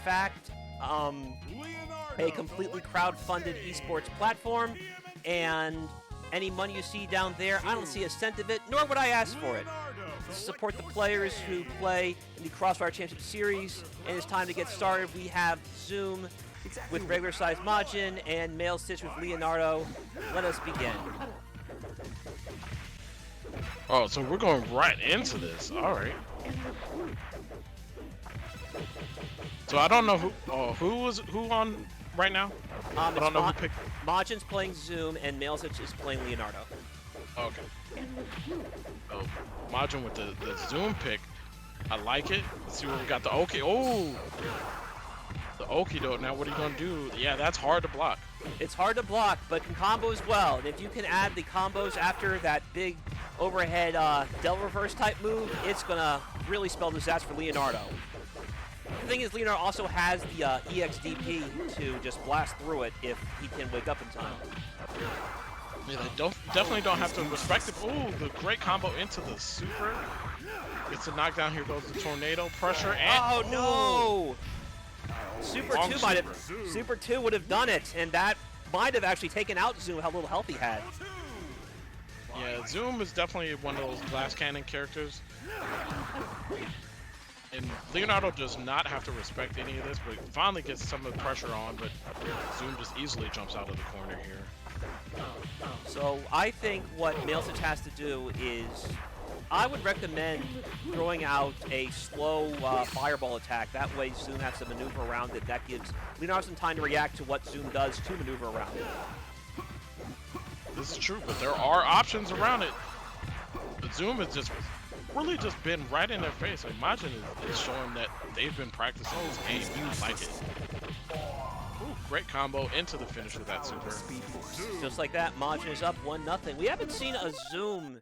fact, a completely crowd-funded esports platform, and any money you see down there, I don't see a cent of it, nor would I ask for it. To support the players who play in the Crossfire Championship Series, and it's time to get started. We have Zoom with regular-sized Majin and Male Stitch with Leonardo. Let us begin. Oh, so we're going right into this. All right. So I don't know who on right now. I don't know who picked. Majin's playing Zoom and Male Stitch is playing Leonardo. Okay. So Majin with the Zoom pick. I like it. Let's see what we got. The Oki. Oh, the Okido. Now what are you gonna do? Yeah, that's hard to block. It's hard to block, but can combo as well. And if you can add the combos after that big overhead Del Reverse type move, it's gonna really spell disaster for Leonardo. The thing is, Leonardo also has the EXDP to just blast through it if he can wake up in time. Yeah, they definitely don't have to respect it. Ooh, the great combo into the super. Gets a knockdown. Here goes the tornado pressure. And oh no! Super 2 would have done it, and that might have actually taken out Zoom, how little health he had. Yeah, Zoom is definitely one of those glass cannon characters. And Leonardo does not have to respect any of this, but finally gets some of the pressure on, but Zoom just easily jumps out of the corner here. So I think what Male Stitch has to do is, I would recommend throwing out a slow fireball attack. That way Zoom has to maneuver around it. That gives Leonardo some time to react to what Zoom does to maneuver around it. This is true, but there are options around it. But Zoom has just really just been right in their face. Imagine is showing that they've been practicing this game. You like it. Ooh, great combo into the finish with that super. Just like that, Majin is up 1-0. We haven't seen a Zoom.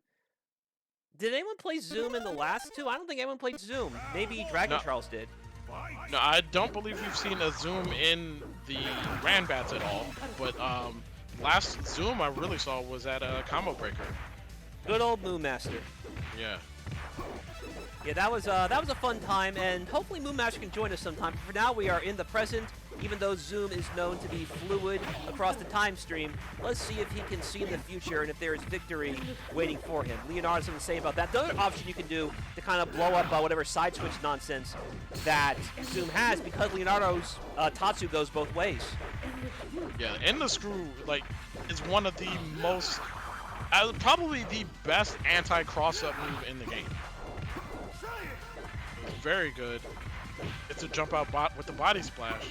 Did anyone play Zoom in the last two? I don't think anyone played Zoom. Maybe Dragon Charles did. No, I don't believe we've seen a Zoom in the Ranbats at all. But last Zoom I really saw was at a Combo Breaker. Good old Moon Master. Yeah. Yeah, that was a fun time, and hopefully Moon Master can join us sometime. For now, we are in the present. Even though Zoom is known to be fluid across the time stream, let's see if he can see in the future and if there is victory waiting for him. Leonardo's something to say about that. The other option you can do to kind of blow up whatever side switch nonsense that Zoom has, because Leonardo's Tatsu goes both ways. Yeah, and the screw is one of the most, probably the best anti-cross-up move in the game. Very good. It's a jump out bot with the body splash.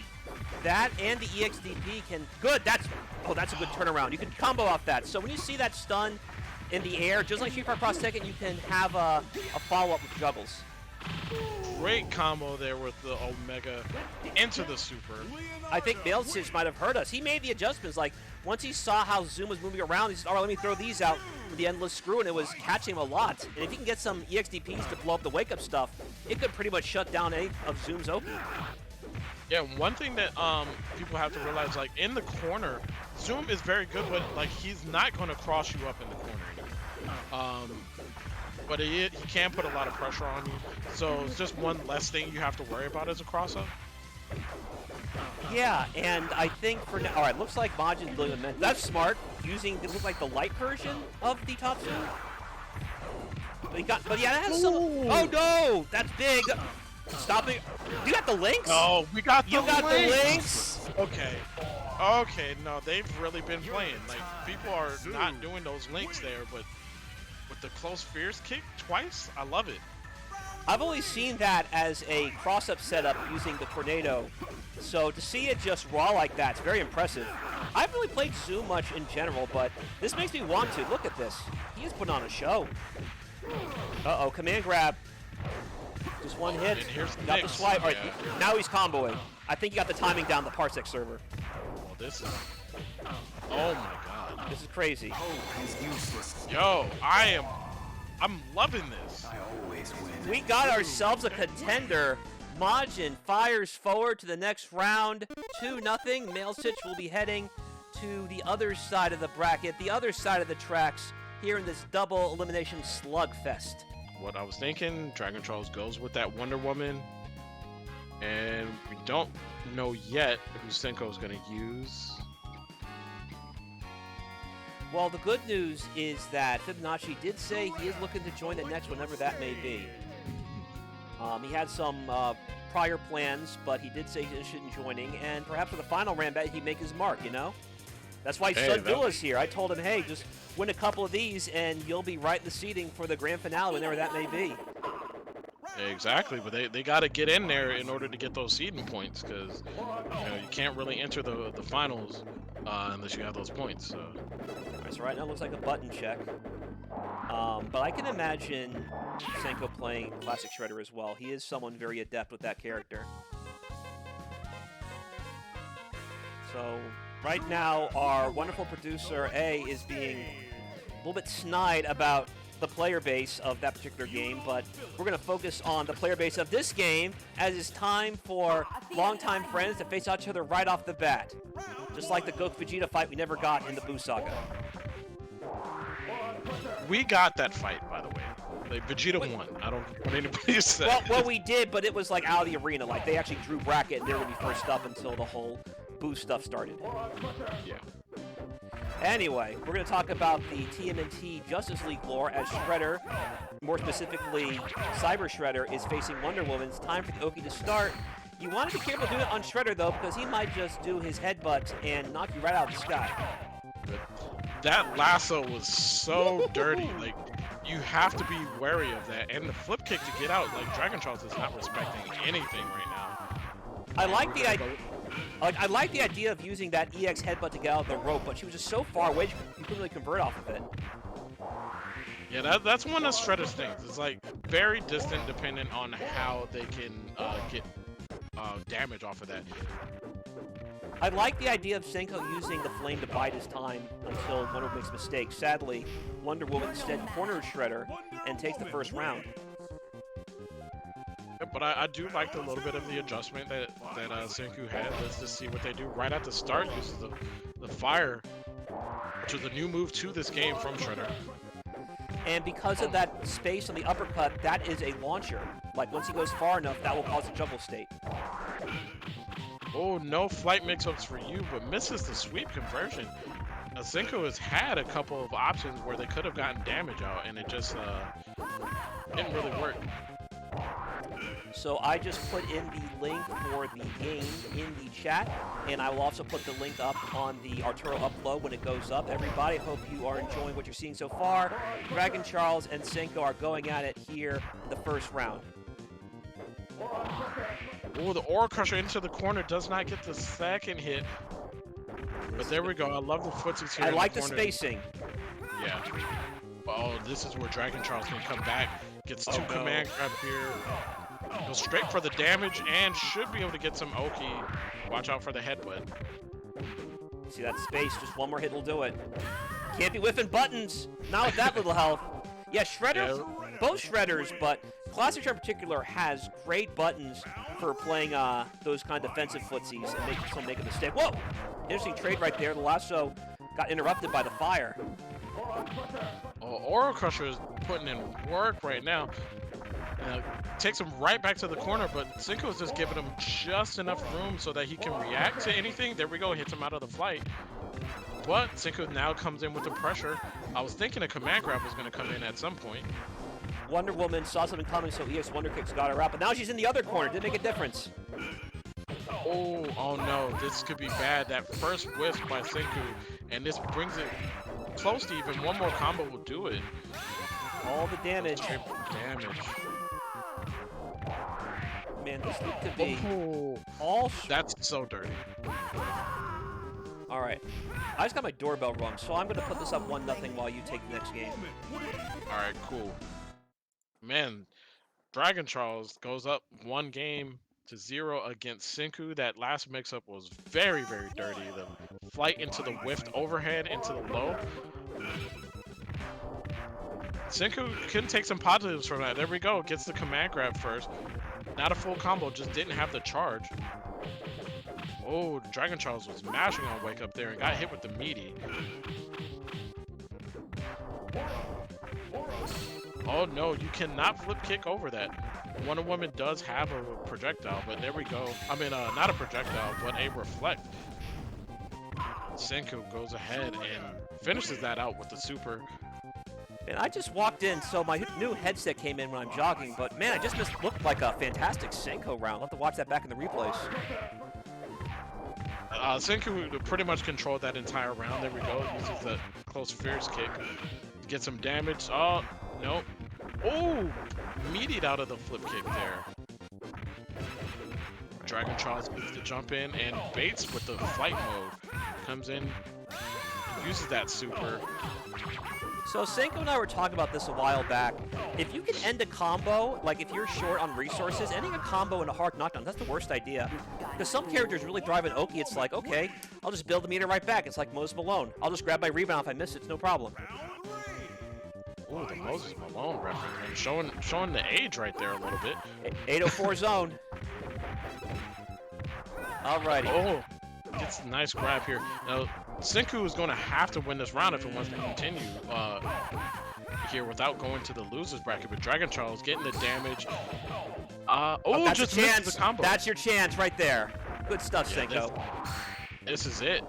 That and the EXDP can that's a good turnaround. You can combo off that. So when you see that stun in the air, just like Street Fighter Cross Tekken, you can have a follow-up with juggles. Great combo there with the Omega into the super. I think Male Stitch might have hurt us. He made the adjustments. Like, once he saw how Zoom was moving around, he said, all right, let me throw these out for the endless screw, and it was catching him a lot. And if you can get some EXDPs to blow up the wake-up stuff, it could pretty much shut down any of Zoom's Oki. Yeah, one thing that people have to realize, in the corner, Zoom is very good, but he's not going to cross you up in the corner. But he can put a lot of pressure on you, so it's just one less thing you have to worry about as a cross-up. Yeah, and I think for now, all right, looks like Majin's doing the that's smart. Using it looks like the light version of the Tatsu. But yeah, that has some. Oh no, that's big. Stop it! You got the links? No, we got the links. You got the links. Okay, no, they've really been playing. People are not doing those links there, but with the close fierce kick twice, I love it. I've only seen that as a cross-up setup using the tornado, so to see it just raw like that, it's very impressive. I haven't really played Zoom much in general, but this makes me want to. Look at this. He is putting on a show. Uh-oh, command grab. Just one hit. Got the swipe. All right, now he's comboing. I think he got the timing down the Parsec server. Well, this is... Oh my god. This is crazy. Yo, I'm loving this. We got ourselves a contender. Majin fires forward to the next round. 2-0. Male Stitch will be heading to the other side of the bracket, the other side of the tracks, here in this double elimination slugfest. What I was thinking, Dragon Charles goes with that Wonder Woman. And we don't know yet who Senko is going to use. Well, the good news is that Fibonacci did say he is looking to join the next, whenever that may be. He had some prior plans, but he did say he's interested in joining, and perhaps with the final Rambat, he'd make his mark, you know? That's why Hey, Sundilla's here. I told him, hey, just win a couple of these, and you'll be right in the seating for the grand finale, whenever that may be. Exactly, but they got to get in there in order to get those seeding points, because you can't really enter the finals unless you have those points. So. So right now it looks like a button check. But I can imagine Senko playing Classic Shredder as well. He is someone very adept with that character. So right now our wonderful producer A is being a little bit snide about the player base of that particular game, but we're going to focus on the player base of this game, as it's time for longtime friends to face out each other right off the bat. Just like the Goku-Vegeta fight we never got in the Buu Saga. We got that fight, by the way. Like, Vegeta won. I don't want anybody to say. Well, we did, but it was like out of the arena. Like, they actually drew bracket, and they were going to be first up until the whole Buu stuff started. Yeah. Anyway, we're going to talk about the TMNT Justice League lore as Shredder, more specifically Cyber Shredder, is facing Wonder Woman. It's time for the Oki to start. You want to be careful doing it on Shredder, though, because he might just do his headbutt and knock you right out of the sky. That lasso was so dirty. Like, you have to be wary of that. And the flip kick to get out, like, Dragon Charles is not respecting anything right now. I like the idea. I like the idea of using that EX headbutt to get out of the rope, but she was just so far away you couldn't really convert off of it. Yeah, that's one of Shredder's things. It's like very distant, dependent on how they can get damage off of that. I like the idea of Senko using the flame to bide his time until Wonder Woman makes a mistake. Sadly, Wonder Woman instead corners Shredder and takes the first round. Yeah, but I do like the little bit of the adjustment that Senku had. Let's just see what they do right at the start. Uses the fire, which is a new move to this game from Shredder. And because of that space on the uppercut, that is a launcher. Like, once he goes far enough, that will cause a jumble state. Oh, no flight mix-ups for you, but misses the sweep conversion. Senku has had a couple of options where they could have gotten damage out, and it just didn't really work. So I just put in the link for the game in the chat, and I will also put the link up on the Arturo upload when it goes up. Everybody, hope you are enjoying what you're seeing so far. Dragon Charles and Senko are going at it here in the first round. Oh, the Aura Crusher into the corner does not get the second hit. But there we go. I love the footsies here. I like the spacing. Yeah. Oh, this is where Dragon Charles can come back. Gets two command grab here. Goes straight for the damage and should be able to get some Oki. Watch out for the headbutt. See that space? Just one more hit will do it. Can't be whiffing buttons. Not with that little health. Yeah, Shredder. Yeah. Both Shredders, but Classic Shredder in particular has great buttons for playing those kind of defensive footsies and making someone make a mistake. Whoa! Interesting trade right there. The lasso got interrupted by the fire. Oh, Aura Crusher is putting in work right now. Takes him right back to the corner, but Senko is just giving him just enough room so that he can react to anything. There we go, hits him out of the flight. But Senko now comes in with the pressure. I was thinking a command grab was going to come in at some point. Wonder Woman saw something coming, so EX Wonder Kicks got her out, but now she's in the other corner. Didn't make a difference. Oh no, this could be bad. That first whiff by Senku, and this brings it close to even one more combo will do it. All the damage. Damage. Man, this could be all. That's so dirty. All right, I just got my doorbell rung, so I'm gonna put this up 1-0 while you take the next game. All right, cool. Man, Dragon Charles goes up 1-0 against Senku. That last mix-up was very, very dirty. The flight into the whiffed overhead into the low. Senku can take some positives from that. There we go. Gets the command grab first. Not a full combo, just didn't have the charge. Oh, Dragon Charles was mashing on Wake Up there and got hit with the meaty. Oh no, you cannot flip kick over that. Wonder Woman does have a projectile, but there we go. I mean, not a projectile, but a reflect. Senku goes ahead and finishes that out with the super. And I just walked in, so my new headset came in when I'm jogging, but man, I just looked like a fantastic Senko round. I'll have to watch that back in the replays. Senku pretty much controlled that entire round. There we go. Uses the close fierce kick. Get some damage. Oh, nope. Oh, meatied out of the flip kick there. Dragon Charles gets the jump in and baits with the flight mode. Comes in, uses that super. So Senko and I were talking about this a while back. If you can end a combo, like if you're short on resources, ending a combo in a hard knockdown, that's the worst idea. Because some characters really drive an Oki, it's like, okay, I'll just build the meter right back. It's like Moses Malone. I'll just grab my rebound if I miss it, it's no problem. Ooh, the Moses Malone reference. Showing the age right there a little bit. 804 zone. Alrighty. Oh, gets a nice grab here. Now, Senku is going to have to win this round if it wants to continue here without going to the losers bracket. But Dragon Charles getting the damage. That's just a chance. misses the combo. That's your chance right there. Good stuff, Yeah, Senko. This is it.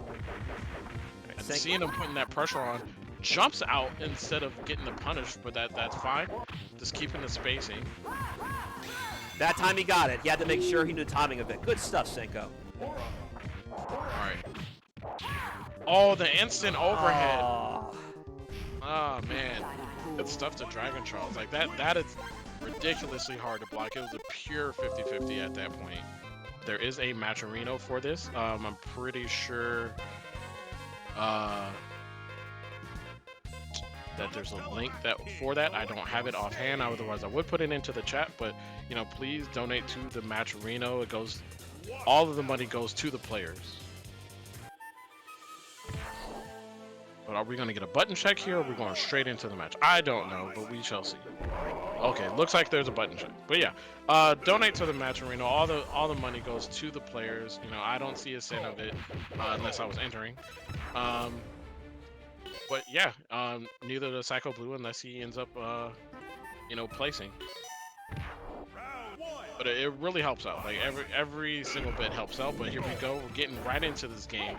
And Senko. seeing him putting that pressure on, jumps out instead of getting the punish, but that's fine. Just keeping the spacing. That time he got it. He had to make sure he knew the timing of it. Good stuff, Senko. Alright. Oh, the instant overhead. Oh. Oh, man. Good stuff to Dragon Charles. Like, that is ridiculously hard to block. It was a pure 50-50 at that point. There is a Matcherino for this. I'm pretty sure that there's a link for that. I don't have it offhand. Otherwise, I would put it into the chat. But, you know, please donate to the Matcherino. It goes... all of the money goes to the players. But are we going to get a button check here, or are we going straight into the match? I don't know, but we shall see. Okay, looks like there's a button check. But yeah, donate to the Matcherino. All the money goes to the players. You know, I don't see a cent of it unless I was entering. But yeah, neither does Psycho Blue unless he ends up, you know, placing. But it really helps out. Like every single bit helps out. But here we go. We're getting right into this game.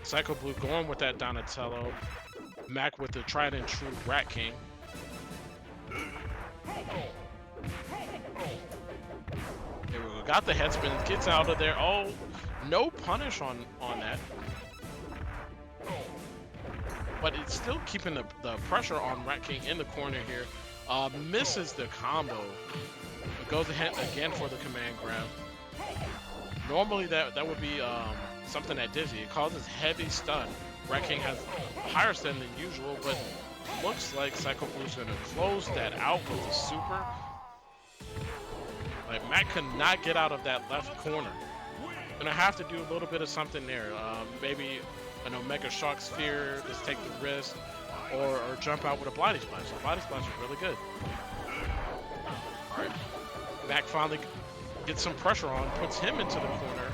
Psycho Blue going with that Donatello. Mac with the tried and true Rat King. There we go. Got the head spin. Gets out of there. Oh, no punish on that. But it's still keeping the pressure on Rat King in the corner here. Misses the combo. But goes ahead again for the command grab. Normally that would be something that Dizzy. It causes heavy stun. Rat King has higher stun than usual, but looks like Psycho Blue's gonna close that out with the super. Like Matt could not get out of that left corner. Gonna have to do a little bit of something there. Maybe an Omega Shock Sphere, just take the risk, or jump out with a Blighty Splash. So Blighty Splash is really good. All right, Mac finally gets some pressure on, puts him into the corner.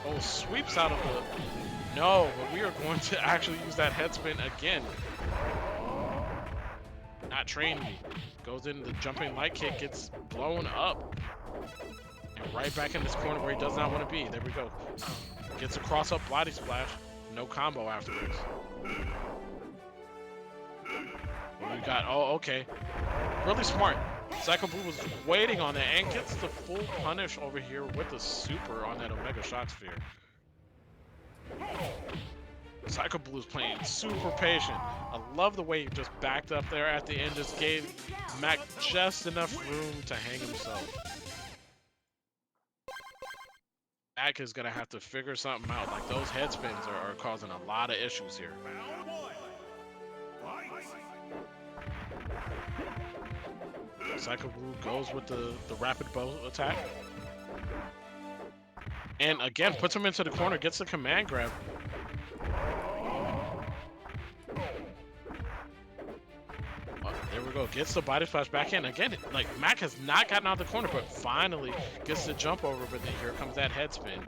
Oh, sweeps out of the... No, but we are going to actually use that head spin again. Not trained me. Goes into the jumping light kick, gets blown up. And right back in this corner where he does not want to be. There we go. Gets a cross-up Blighty Splash. No combo afterwards. What we got? Oh, okay. Really smart. Psycho Blue was waiting on that and gets the full punish over here with the super on that Omega Shock Sphere. Psycho Blue's playing super patient. I love the way he just backed up there at the end, just gave Mac just enough room to hang himself. Mac is gonna have to figure something out. Like those head spins are causing a lot of issues here. Psycho Blue goes with the rapid bow attack. And again, puts him into the corner, gets the command grab. There we go, gets the body splash back in. Again, like Mac has not gotten out of the corner, but finally gets the jump over, but then here comes that head spin.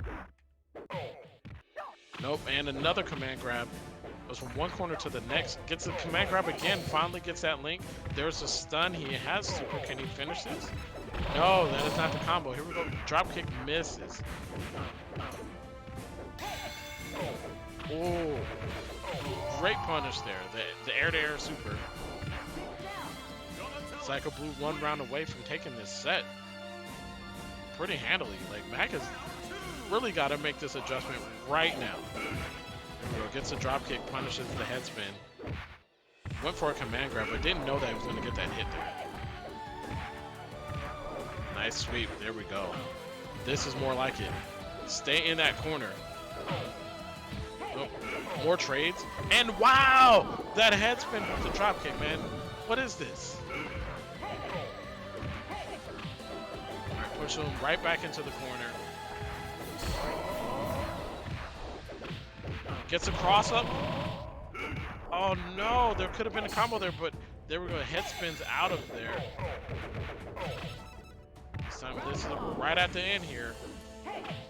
Nope, and another command grab. Goes from one corner to the next. Gets the command grab again. Finally gets that link. There's a stun. He has super. Can he finish this? No, that is not the combo. Here we go. Drop kick misses. Oh, great punish there. The air-to-air super. Psycho Blue 1 round away from taking this set pretty handily. Like, Mac has really got to make this adjustment right now. There we go. Gets a drop kick, punishes the head spin. Went for a command grab, but didn't know that he was going to get that hit there. Nice sweep. There we go. This is more like it. Stay in that corner. Oh, more trades. And wow! That head spin with the drop kick, man. What is this? Alright, push him right back into the corner. Gets a cross up. Oh no, there could have been a combo there, but there we go. Head spins out of there. This is right at the end here.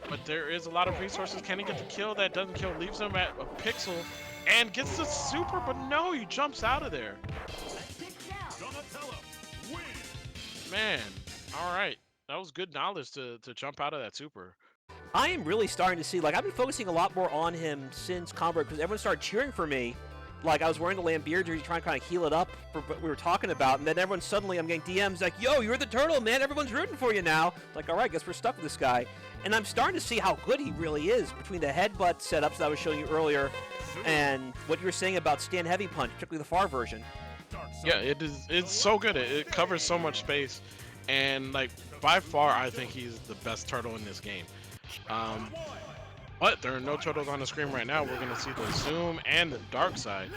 But there is a lot of resources. Can he get the kill? That doesn't kill. Leaves him at a pixel. And gets the super, but no, he jumps out of there. Man, all right. That was good knowledge to jump out of that super. I am really starting to see, like, I've been focusing a lot more on him since combo break because everyone started cheering for me. Like, I was wearing the Lambeer jersey trying to kind of heal it up for what we were talking about, and then everyone suddenly, I'm getting DMs like, yo, you're the turtle, man, everyone's rooting for you now. Like, all right, guess we're stuck with this guy. And I'm starting to see how good he really is between the headbutt setups that I was showing you earlier and what you were saying about stand heavy punch, particularly the far version. Yeah, it's so good. It covers so much space, and, like, by far, I think he's the best turtle in this game. But there are no turtles on the screen right now. We're going to see the Zoom and the Dark Side.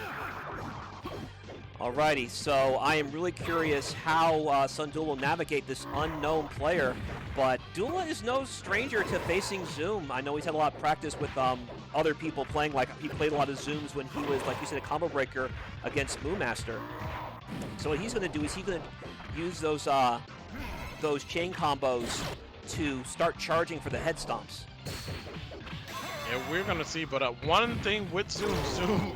Alrighty, so I am really curious how Sun Dula will navigate this unknown player, but Dula is no stranger to facing Zoom. I know he's had a lot of practice with other people playing, like he played a lot of Zooms when he was, like you said, a combo breaker against Moonmaster. So what he's going to do is he's going to use those chain combos to start charging for the head stomps. Yeah, we're gonna see, but one thing with Zoom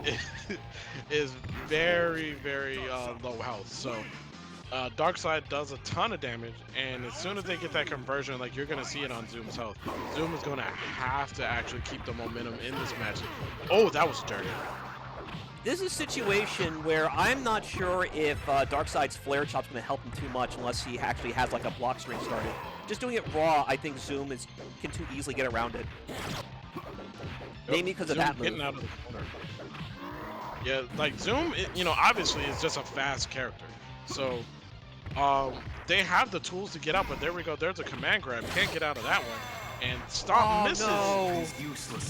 is very, very low health. So Darkseid does a ton of damage, and as soon as they get that conversion, like, you're gonna see it on Zoom's health. Zoom is gonna have to actually keep the momentum in this match. Oh, that was dirty. This is a situation where I'm not sure if Darkseid's flare chop's going to help him too much unless he actually has like a block string started. Just doing it raw, I think Zoom can too easily get around it. Maybe because of that move. Getting out of the corner. Yeah, like Zoom, you know, obviously is just a fast character. So they have the tools to get out, but there we go. There's a command grab. Can't get out of that one. And Stomp misses. No.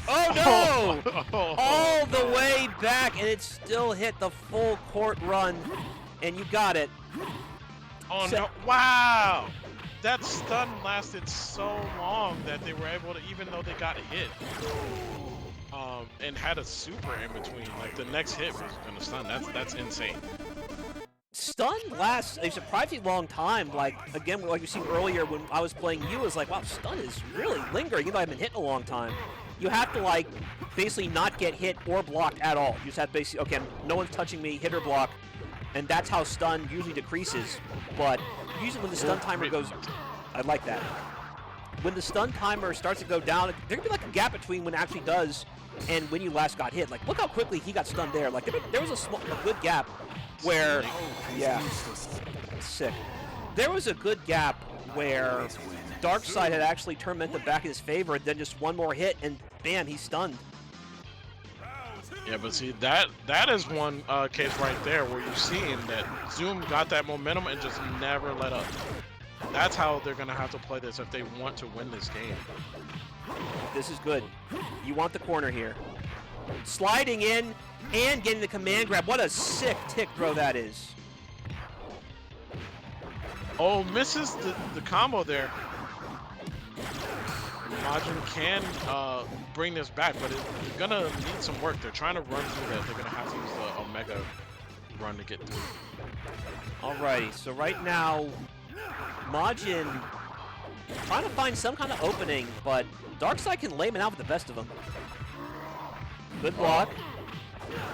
Oh no! All the way back, and it still hit the full court run, and you got it. Oh no! Wow! That stun lasted so long that they were able to, even though they got hit, and had a super in between. Like, the next hit was gonna stun. That's insane. Stun lasts a surprisingly long time. Like, again, like you seen earlier when I was playing you, was like, wow, stun is really lingering, even though I've been hit in a long time. You have to, like, basically not get hit or blocked at all. You just have to basically, okay, no one's touching me, hit or block, and that's how stun usually decreases. But usually when the stun timer goes, I like that. When the stun timer starts to go down, there can be like a gap between when it actually does and when you last got hit. Like, look how quickly he got stunned there. Like, there was a good gap where, yeah, sick. There was a good gap where Darkseid had actually tormented back in his favor, and then just one more hit, and bam, he's stunned. Yeah, but see, that is one case right there where you're seeing that Zoom got that momentum and just never let up. That's how they're going to have to play this if they want to win this game. This is good. You want the corner here. Sliding in and getting the command grab. What a sick tick throw that is. Oh, misses the combo there. Majin can bring this back, but it's gonna need some work. They're trying to run through that. They're gonna have to use the Omega run to get through. Alrighty, so right now, Majin trying to find some kind of opening, but Darkseid can lay him out with the best of them. Good block.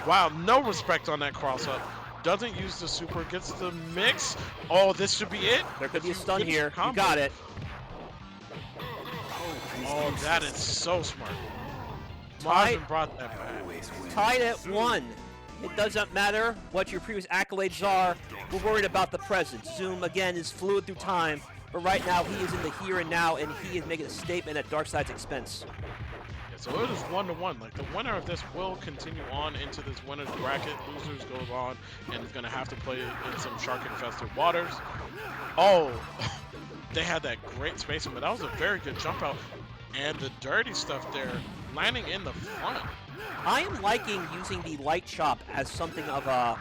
Wow, no respect on that cross-up. Doesn't use the super, gets the mix. Oh, this should be it. There could be a If you stun finish here. the You combo. got it. Oh, that is so smart. Tied- Marvin brought that back. Tied at 1. It doesn't matter what your previous accolades are. We're worried about the present. Zoom, again, is fluid through time. But right now, he is in the here and now, and he is making a statement at Darkseid's expense. Yeah, so it is 1-1. Like, the winner of this will continue on into this winner's bracket. Losers goes on and is going to have to play in some shark-infested waters. Oh, they had that great spacing, but that was a very good jump out. And the dirty stuff there, landing in the front. I am liking using the light chop as something of a,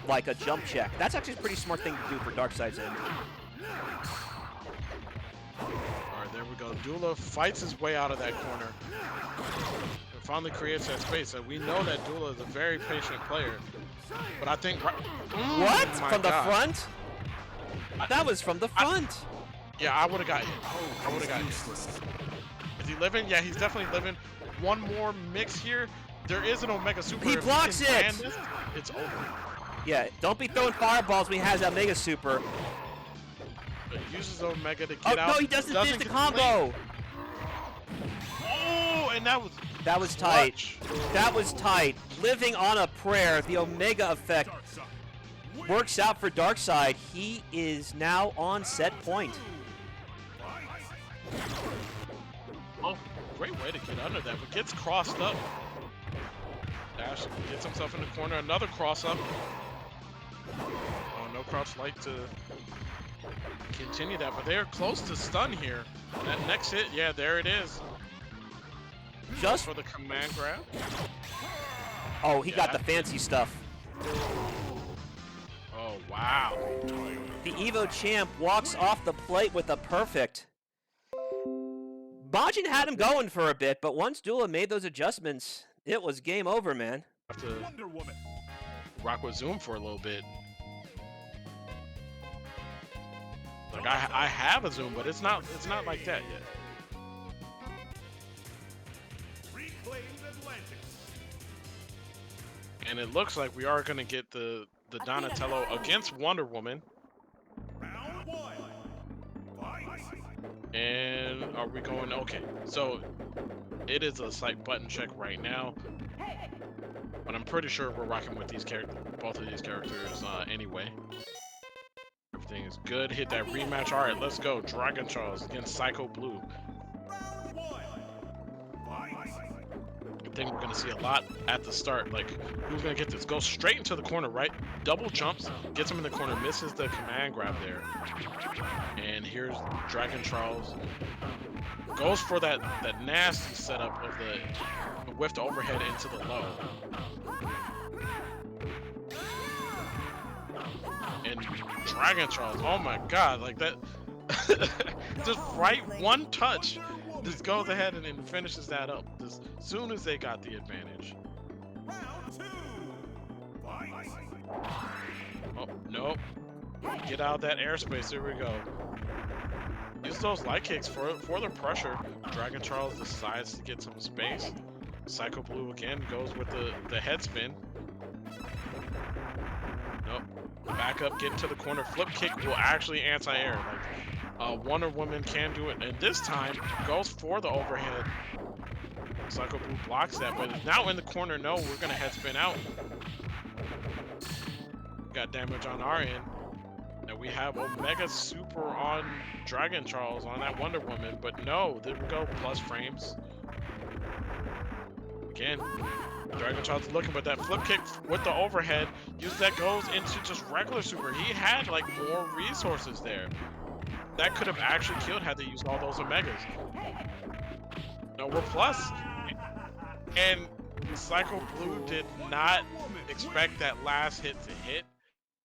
like a jump check. That's actually a pretty smart thing to do for Darkseid's end. Alright, there we go. Dula fights his way out of that corner. And finally creates that space. And we know that Dula is a very patient player. But I think... What? From the front? That was from the front. Yeah, I would have got hit. I would have got hit. Is he living? Yeah, he's definitely living. One more mix here. There is an Omega Super. He If blocks can it! land this, it's over. Yeah, don't be throwing fireballs when he has that Mega Super. But he uses Omega to Oh, get out. no, he doesn't finish the get combo. link. Oh, and that was... That was tight. clutch. That was tight. Living on a prayer, the Omega effect works out for Darkseid. He is now on set point. Oh, great way to get under that, but gets crossed up. Dash gets himself in the corner, another cross up. Oh, no crouch light to continue that, but they're close to stun here. That next hit, yeah, there it is. Just For the command grab. oh, he got Yeah. the fancy stuff. Oh, wow. The Evo champ walks off the plate with a perfect. Majin had him going for a bit, but once Dula made those adjustments, it was game over, man. Have to rock with Zoom for a little bit. Like I have a Zoom, but it's not like that yet. And it looks like we are gonna get the Donatello against Wonder Woman. And are we going? Okay, so it is a slight button check right now, but I'm pretty sure we're rocking with these both of these characters anyway. Everything is good. Hit that rematch. All right, let's go. Dragon Charles against Psycho Blue. I think we're gonna see a lot at the start. Like, who's gonna get this? Goes straight into the corner, right? Double jumps, gets him in the corner, misses the command grab there. And here's Dragon Charles. Goes for that nasty setup of the whiffed overhead into the low. And Dragon Charles, oh my god, like that. Just right one touch. Just goes ahead and finishes that up as soon as they got the advantage. Oh, nope. Get out of that airspace. There we go. Use those light kicks for the pressure. Dragon Charles decides to get some space. Psycho Blue again goes with the head spin. Nope. Back up, get into the corner. Flip kick will actually anti-air. Like, Wonder Woman can do it, and this time goes for the overhead. Psycho Blue blocks that, but is now in the corner. No, we're gonna head spin out. Got damage on our end. And we have Omega Super on Dragon Charles on that Wonder Woman, but no, there we go, plus frames. Again, Dragon Charles is looking, but that flip kick with the overhead, that goes into just regular super. He had like more resources there. That could have actually killed had they used all those Omegas. No, we're plus. And Psycho Blue did not expect that last hit to hit.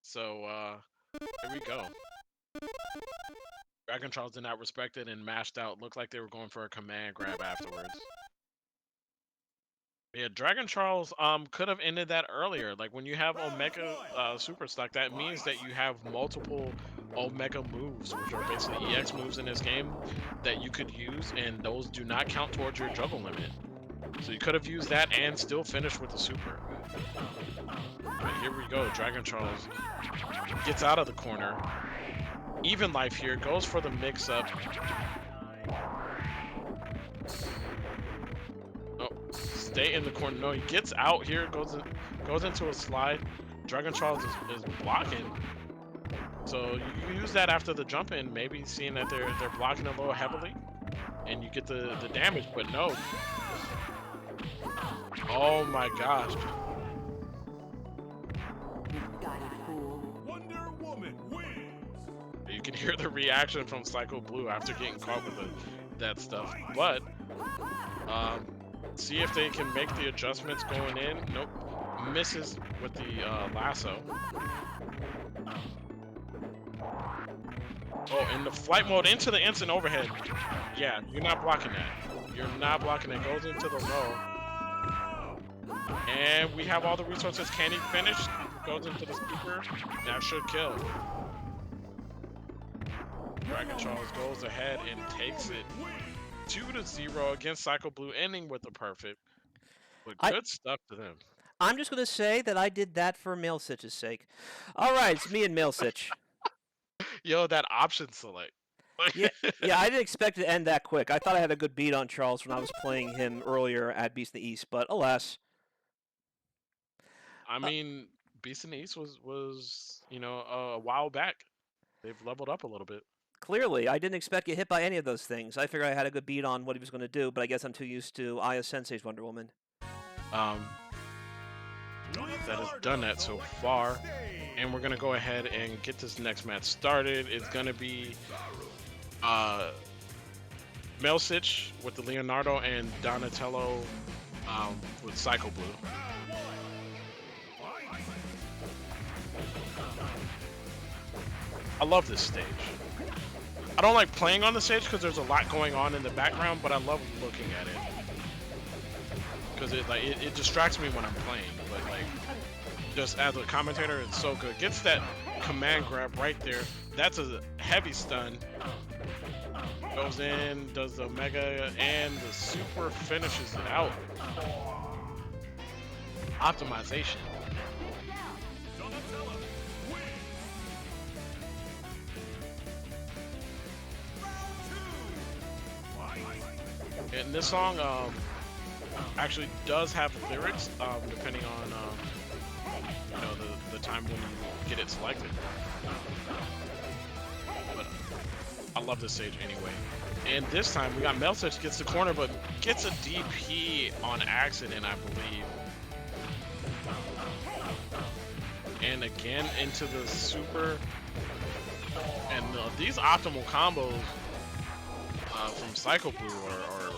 So, here we go. Dragon Charles did not respect it and mashed out. Looked like they were going for a command grab afterwards. Yeah, Dragon Charles could have ended that earlier. Like, when you have Omega Super Stock, that means that you have multiple Omega moves, which are basically EX moves in this game that you could use, and those do not count towards your juggle limit. So you could have used that and still finished with the super. And here we go. Dragon Charles gets out of the corner. Even life here. Goes for the mix-up. Oh, stay in the corner. No, he gets out here. Goes into a slide. Dragon Charles is blocking. So you use that after the jump in, maybe seeing that they're blocking a little heavily, and you get the damage. But no. Oh my gosh. Wonder Woman wins. You can hear the reaction from Psycho Blue after getting caught with that stuff. But see if they can make the adjustments going in. Nope. Misses with the lasso. Oh, in the flight mode into the instant overhead. Yeah, you're not blocking that. You're not blocking it. Goes into the low. And we have all the resources. Can he finish? Goes into the super. That should kill. Dragon Charles goes ahead and takes it 2-0 against Psycho Blue, ending with the perfect. But good stuff to them. I'm just going to say that I did that for Mailsitch's sake. All right, it's me and Mailsitch. Yo, that option select. yeah, I didn't expect it to end that quick. I thought I had a good beat on Charles when I was playing him earlier at Beast in the East, but alas. I mean, Beast in the East was a while back. They've leveled up a little bit. Clearly, I didn't expect to get hit by any of those things. I figured I had a good beat on what he was going to do, but I guess I'm too used to Aya Sensei's Wonder Woman. That has done that so far, and we're gonna go ahead and get this next match started. It's gonna be Mailsitch with the Leonardo and Donatello with Psycho Blue. I love this stage. I don't like playing on the stage because there's a lot going on in the background, but I love looking at it because it distracts me when I'm playing. But like, just as a commentator, it's so good. Gets that command grab right there. That's a heavy stun. Goes in, does the mega, and the super finishes it out. Optimization. And this song actually does have lyrics, depending on the time when you get it selected. But I love this stage anyway. And this time we got Mailsitch gets the corner, but gets a DP on accident, I believe. And again into the super. And these optimal combos from Psycho Blue are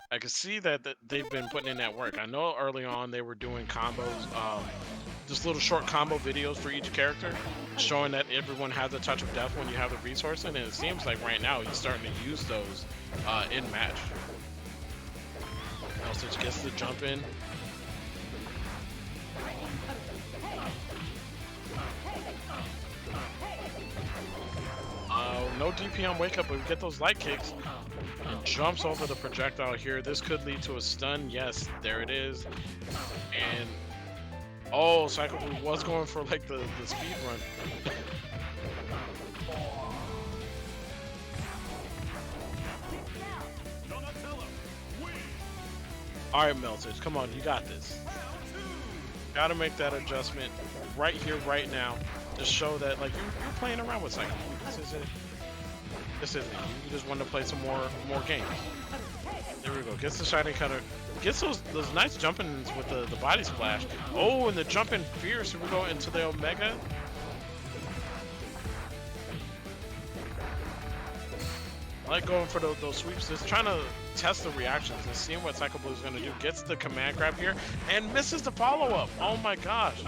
I can see that they've been putting in that work. I know early on they were doing combos, just little short combo videos for each character, showing that everyone has a touch of death when you have the resource, and it seems like right now he's starting to use those in match. Mailsitch gets the jump in. No DP on wake up, but we get those light kicks and jumps over the projectile here. This could lead to a stun. Yes, there it is. And oh, Psycho Blue was going for like the speed run. All right, Mailsitch, come on, you got this. Gotta make that adjustment right here, right now, to show that like you're playing around with Psycho Blue. This isn't it. You just want to play some more games. There we go. Gets the shiny cutter. Gets those nice jumping with the body splash. Oh, and the jumping fierce. Here we go into the Omega. I like going for those sweeps. Just trying to test the reactions and seeing what Psycho Blue is going to do. Gets the command grab here and misses the follow-up. Oh my gosh.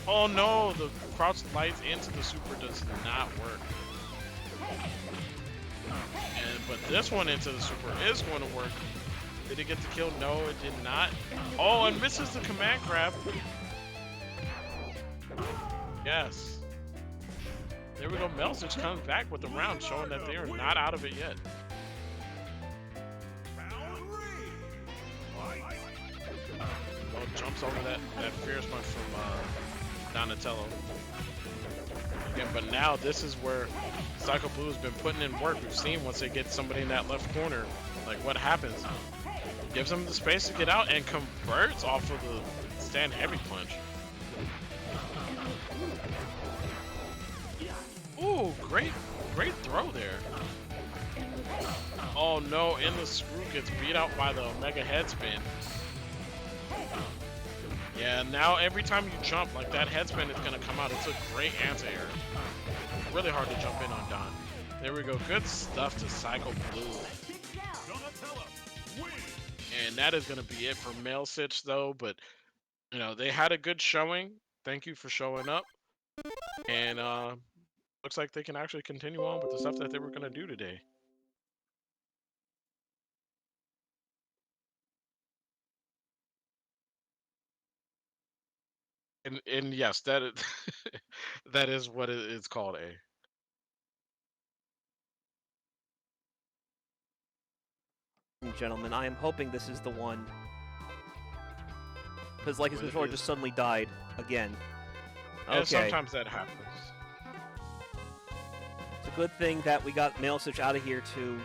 Oh no, the crouch lights into the super does not work. But this one into the super is going to work. Did it get the kill? No, it did not. Oh, and misses the command grab. Yes. There we go. Mailsitch comes back with the round, showing that they are not out of it yet. gets over that fierce punch from Donatello. Again, but now this is where Psycho Blue has been putting in work. We've seen once they get somebody in that left corner, like what happens. Gives them the space to get out and converts off of the stand heavy punch. Ooh, great throw there. Oh no, and the screw gets beat out by the Omega head spin. Yeah, now every time you jump, like that head spin is gonna come out. It's a great anti-air. Really hard to jump in on Don. There we go, good stuff to Psycho Blue. And that is gonna be it for Male Sitch though, but you know, they had a good showing. Thank you for showing up. And looks like they can actually continue on with the stuff that they were gonna do today. And yes, that is that is what it's called, A. Gentlemen, I am hoping this is the one. Because like his Well, controller just suddenly died again. Yeah, Okay. sometimes that happens. It's a good thing that we got Male Sitch out of here to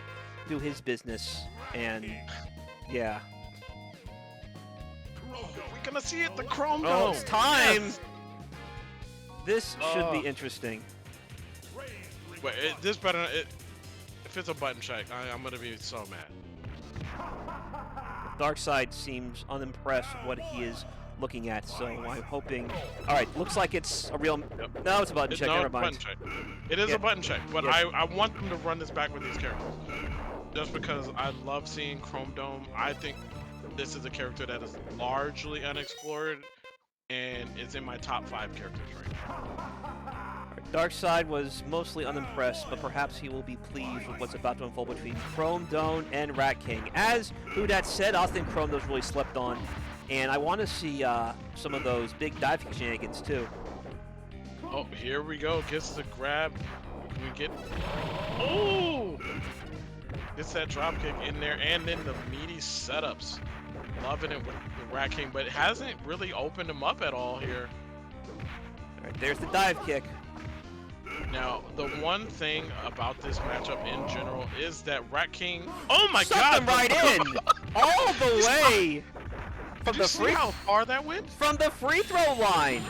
do his business. And yeah. Oh, we're gonna see it, the Chrome Oh, Dome. it's time! Yes. This should be interesting. But this better. If it's a button check, I'm gonna be so mad. Darkseid seems unimpressed with what he is looking at, so I'm hoping. All right, looks like it's a real. Yep. No, it's a button check. No, Never it's a mind. button check. It is a button check, but Yeah. I want them to run this back with these characters. Just because I love seeing Chrome Dome. I think this is a character that is largely unexplored, and it's in my top 5 characters right now. Darkseid was mostly unimpressed, but perhaps he will be pleased with what's about to unfold between Chrome Dome and Rat King. As Hudat said, I think Chrome Dome's really slept on, and I want to see some of those big dive kick shenanigans too. Oh, here we go. Gets the grab. Can we get? Oh! Gets that drop kick in there, and then the meaty setups. Loving it with the Rat King, but it hasn't really opened him up at all here. All right, there's the dive kick. Now, the one thing about this matchup in general is that Rat King. Oh my Sucked God! him right in, all the way from Did you the see how far that went? from the free throw line.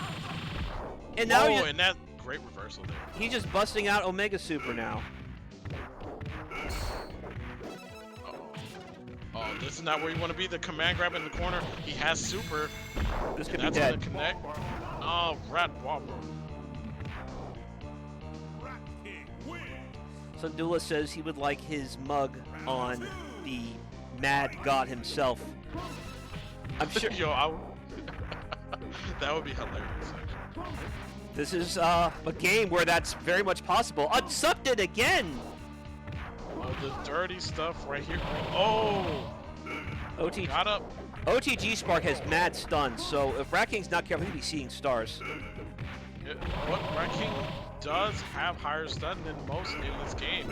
And now Oh, and that great reversal there. he's just busting out Omega Super now. Oh, this is not where you want to be. The command grab in the corner. He has super. This could be That's dead. gonna connect. Oh, Rat Wobble. Sundula says he would like his mug on the Mad God himself. I'm sure Yo, that would be hilarious. this is a game where that's very much possible. Unsucked it again! Oh, the dirty stuff right here. Oh, OTG, got up. OTG Spark has mad stun, so if Rat King's not careful, he'll be seeing stars. What Rat King does have higher stun than most in this game.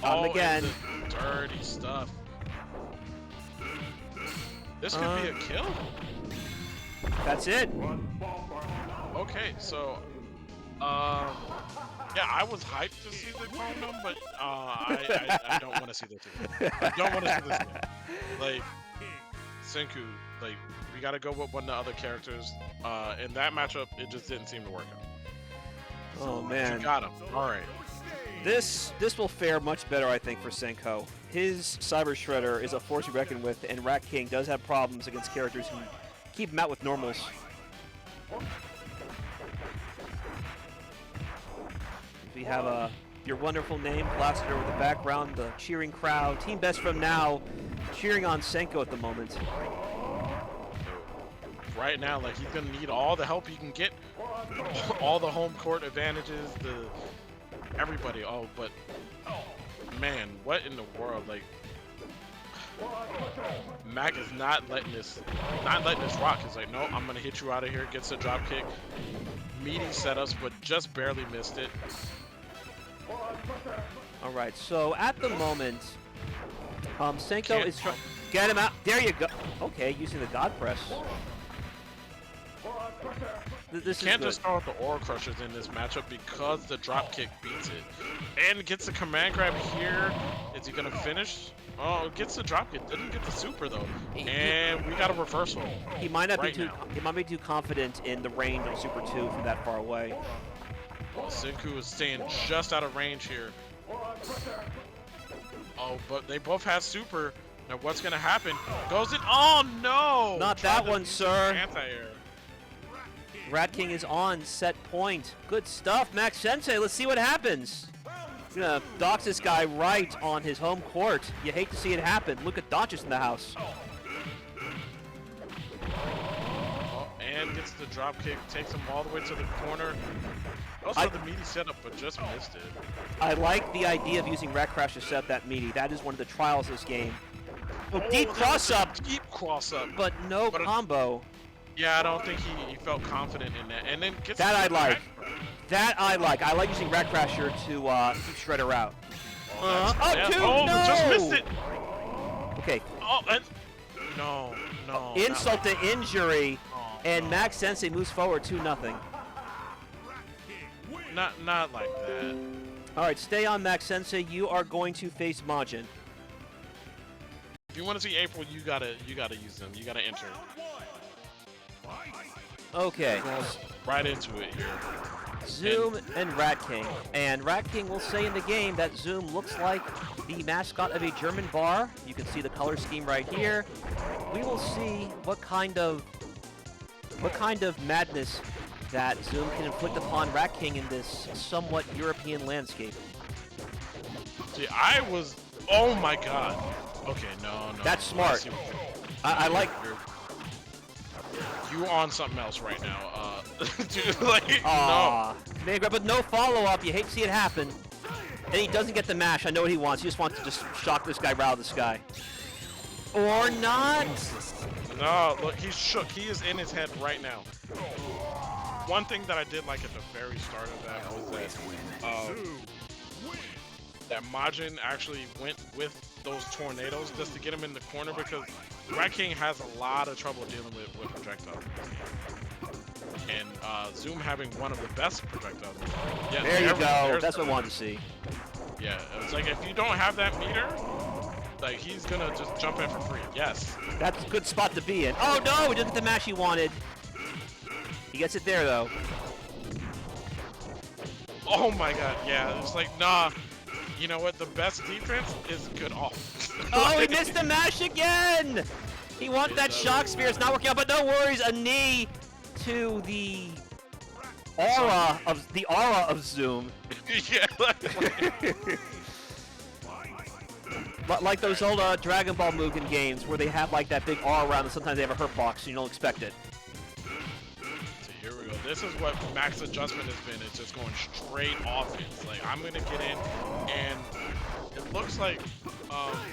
Again. And the dirty stuff. This could be a kill. That's it. Okay, so, yeah, I was hyped to see the Chrome Dome, but I don't want to see that too. I don't want to see this game. Like, Senku, like, we got to go with one of the other characters. In that matchup, it just didn't seem to work out. Oh You man. got him. All right. This will fare much better, I think, for Senko. His Cyber Shredder is a force to reckon with, and Rat King does have problems against characters who keep him out with normals. We have your wonderful name plastered over the background, the cheering crowd, Team Best from Now, cheering on Senko at the moment. Right now, like, he's gonna need all the help he can get, all the home court advantages, everybody. Oh, but man, what in the world? Like, Mac is not letting this rock. He's like, no, I'm gonna hit you out of here. Gets a drop kick, meaty setups, but just barely missed it. All right, so at the moment, Senko Can't- is trying. Get him out. There you go. Okay, using the God Press. This Can't is just throw out the Aura Crushers in this matchup because the drop kick beats it. And gets the command grab here. Is he gonna finish? Oh, gets the drop kick. Didn't get the super though. And we got a reversal. He might not right be too. now. He might be too confident in the range of Super 2 from that far away. Senku is staying just out of range here. Oh, but they both have super. Now what's gonna happen? Goes in. Oh no! Not that one, sir. Anti-air. Rat King is on set point. Good stuff, Max Sensei. Let's see what happens. He's gonna dox this guy right on his home court. You hate to see it happen. Look at Dodges in the house. Oh, and gets the drop kick, takes him all the way to the corner. Also the meaty setup, but just missed it. I like the idea of using Rat Crash to set up that meaty. That is one of the trials of this game. Oh, deep cross up. Deep cross up. But no combo. Yeah, I don't think he felt confident in that. And then gets that I like. back. That I like. I like using Rat Crasher to keep Shredder out. No! Just missed it. Okay. Oh, and no. Insult to injury, and Max Sensei moves forward 2-0. Not like that. All right, stay on, Max Sensei. You are going to face Majin. If you want to see April, you gotta use them. You gotta enter. Okay. Right into it here. Zoom and Rat King. And Rat King will say in the game that Zoom looks like the mascot of a German bar. You can see the color scheme right here. We will see what kind of madness that Zoom can inflict upon Rat King in this somewhat European landscape. See, I was. Oh my god. Okay, no. That's smart. I like. You on something else right now, dude, like, no. But no follow-up. You hate to see it happen. And he doesn't get the mash. I know what he wants. He just wants to just shock this guy right out of the sky. Or not. No, look, he's shook. He is in his head right now. One thing that I did like at the very start of that was that Majin actually went with those tornadoes just to get him in the corner, because Rat King has a lot of trouble dealing with projectiles. And Zoom having one of the best projectiles. Yeah, there you go. That's what I wanted to see. Yeah, it's like if you don't have that meter, like he's gonna just jump in for free. Yes. That's a good spot to be in. Oh no, he didn't get the mash he wanted. He gets it there though. Oh my god, yeah, it's like, nah. You know what? The best defense is good off. Oh, he missed the mash again! He wants that shock spear. It's not working out, but no worries. A knee to the aura of Zoom. Yeah. Like those old Dragon Ball Mugen games where they have like that big aura around, and sometimes they have a hurt box, and you don't expect it. So here we go. This is what max adjustment has been. It's just going straight offense. Like, I'm gonna get in, and it looks like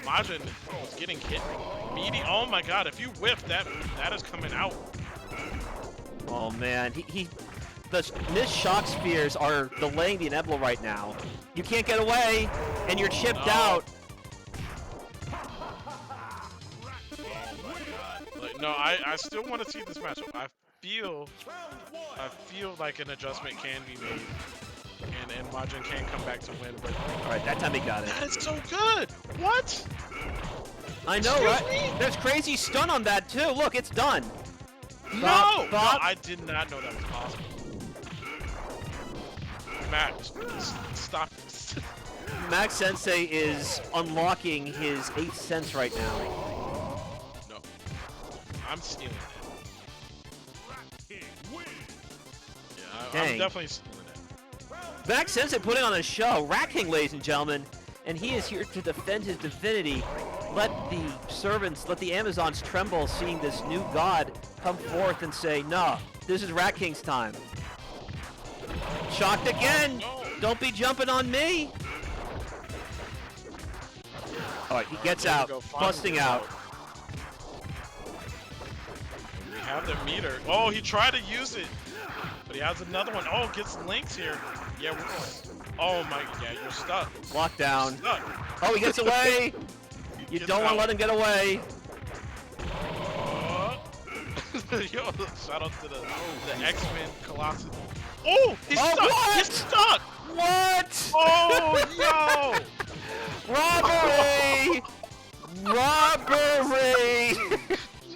Majin was getting hit. Meaty. Oh my god! If you whiff, that is coming out. Oh man, the missed shock spears are delaying the inevitable right now. You can't get away, and you're chipped out. No, I still want to see this matchup. I feel like an adjustment can be made, and Majin can come back to win. But all right, that time he got it. That is so good. What? I know, right? There's crazy stun on that too. Look, it's done. No, I did not know that was possible. Max, stop. Max Sensei is unlocking his 8th sense right now. I'm stealing it. Yeah, I'm definitely stealing it. Max Sensei putting on a show. Rat King, ladies and gentlemen. And he is here to defend his divinity. Let the servants, let the Amazons tremble seeing this new god come forth and say, no, this is Rat King's time. Shocked again. No. Don't be jumping on me. All right, he gets out, busting out. Have the meter. Oh, he tried to use it, but he has another one. Oh, gets links here. Yeah, oh my, yeah, you're stuck. Lockdown. You're stuck. Oh, he gets away. You don't want to let him get away. Yo, shout out to the X-Men Colossus. Oh, he's Oh, stuck! what? He's stuck! What? Oh, yo! Robbery! Robbery!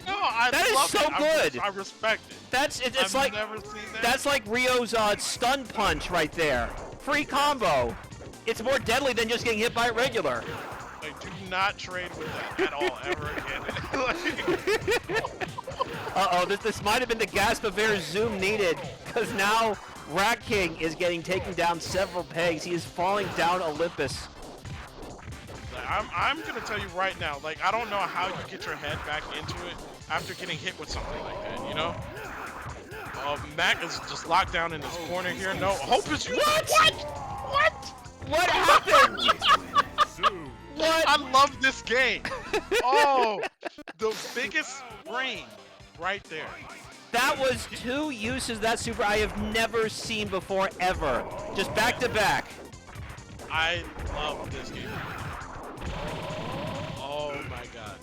No, I That is love so it. good. I respect it. It's I've like never seen that. that's like Rio's stun punch right there. Free combo. It's more deadly than just getting hit by it regular. Like, do not trade with that at all ever again. Uh-oh, this might have been the gasp of air Zoom needed, because now Rat King is getting taken down several pegs. He is falling down Olympus. Like, I'm gonna tell you right now, like, I don't know how you get your head back into it after getting hit with something like that, you know? Mac is just locked down in his corner here. No, Hope is What? What happened? What? I love this game. Oh, the biggest brain right there. That was 2 uses of that super I have never seen before, ever. Just back to back. I love this game. Oh my god.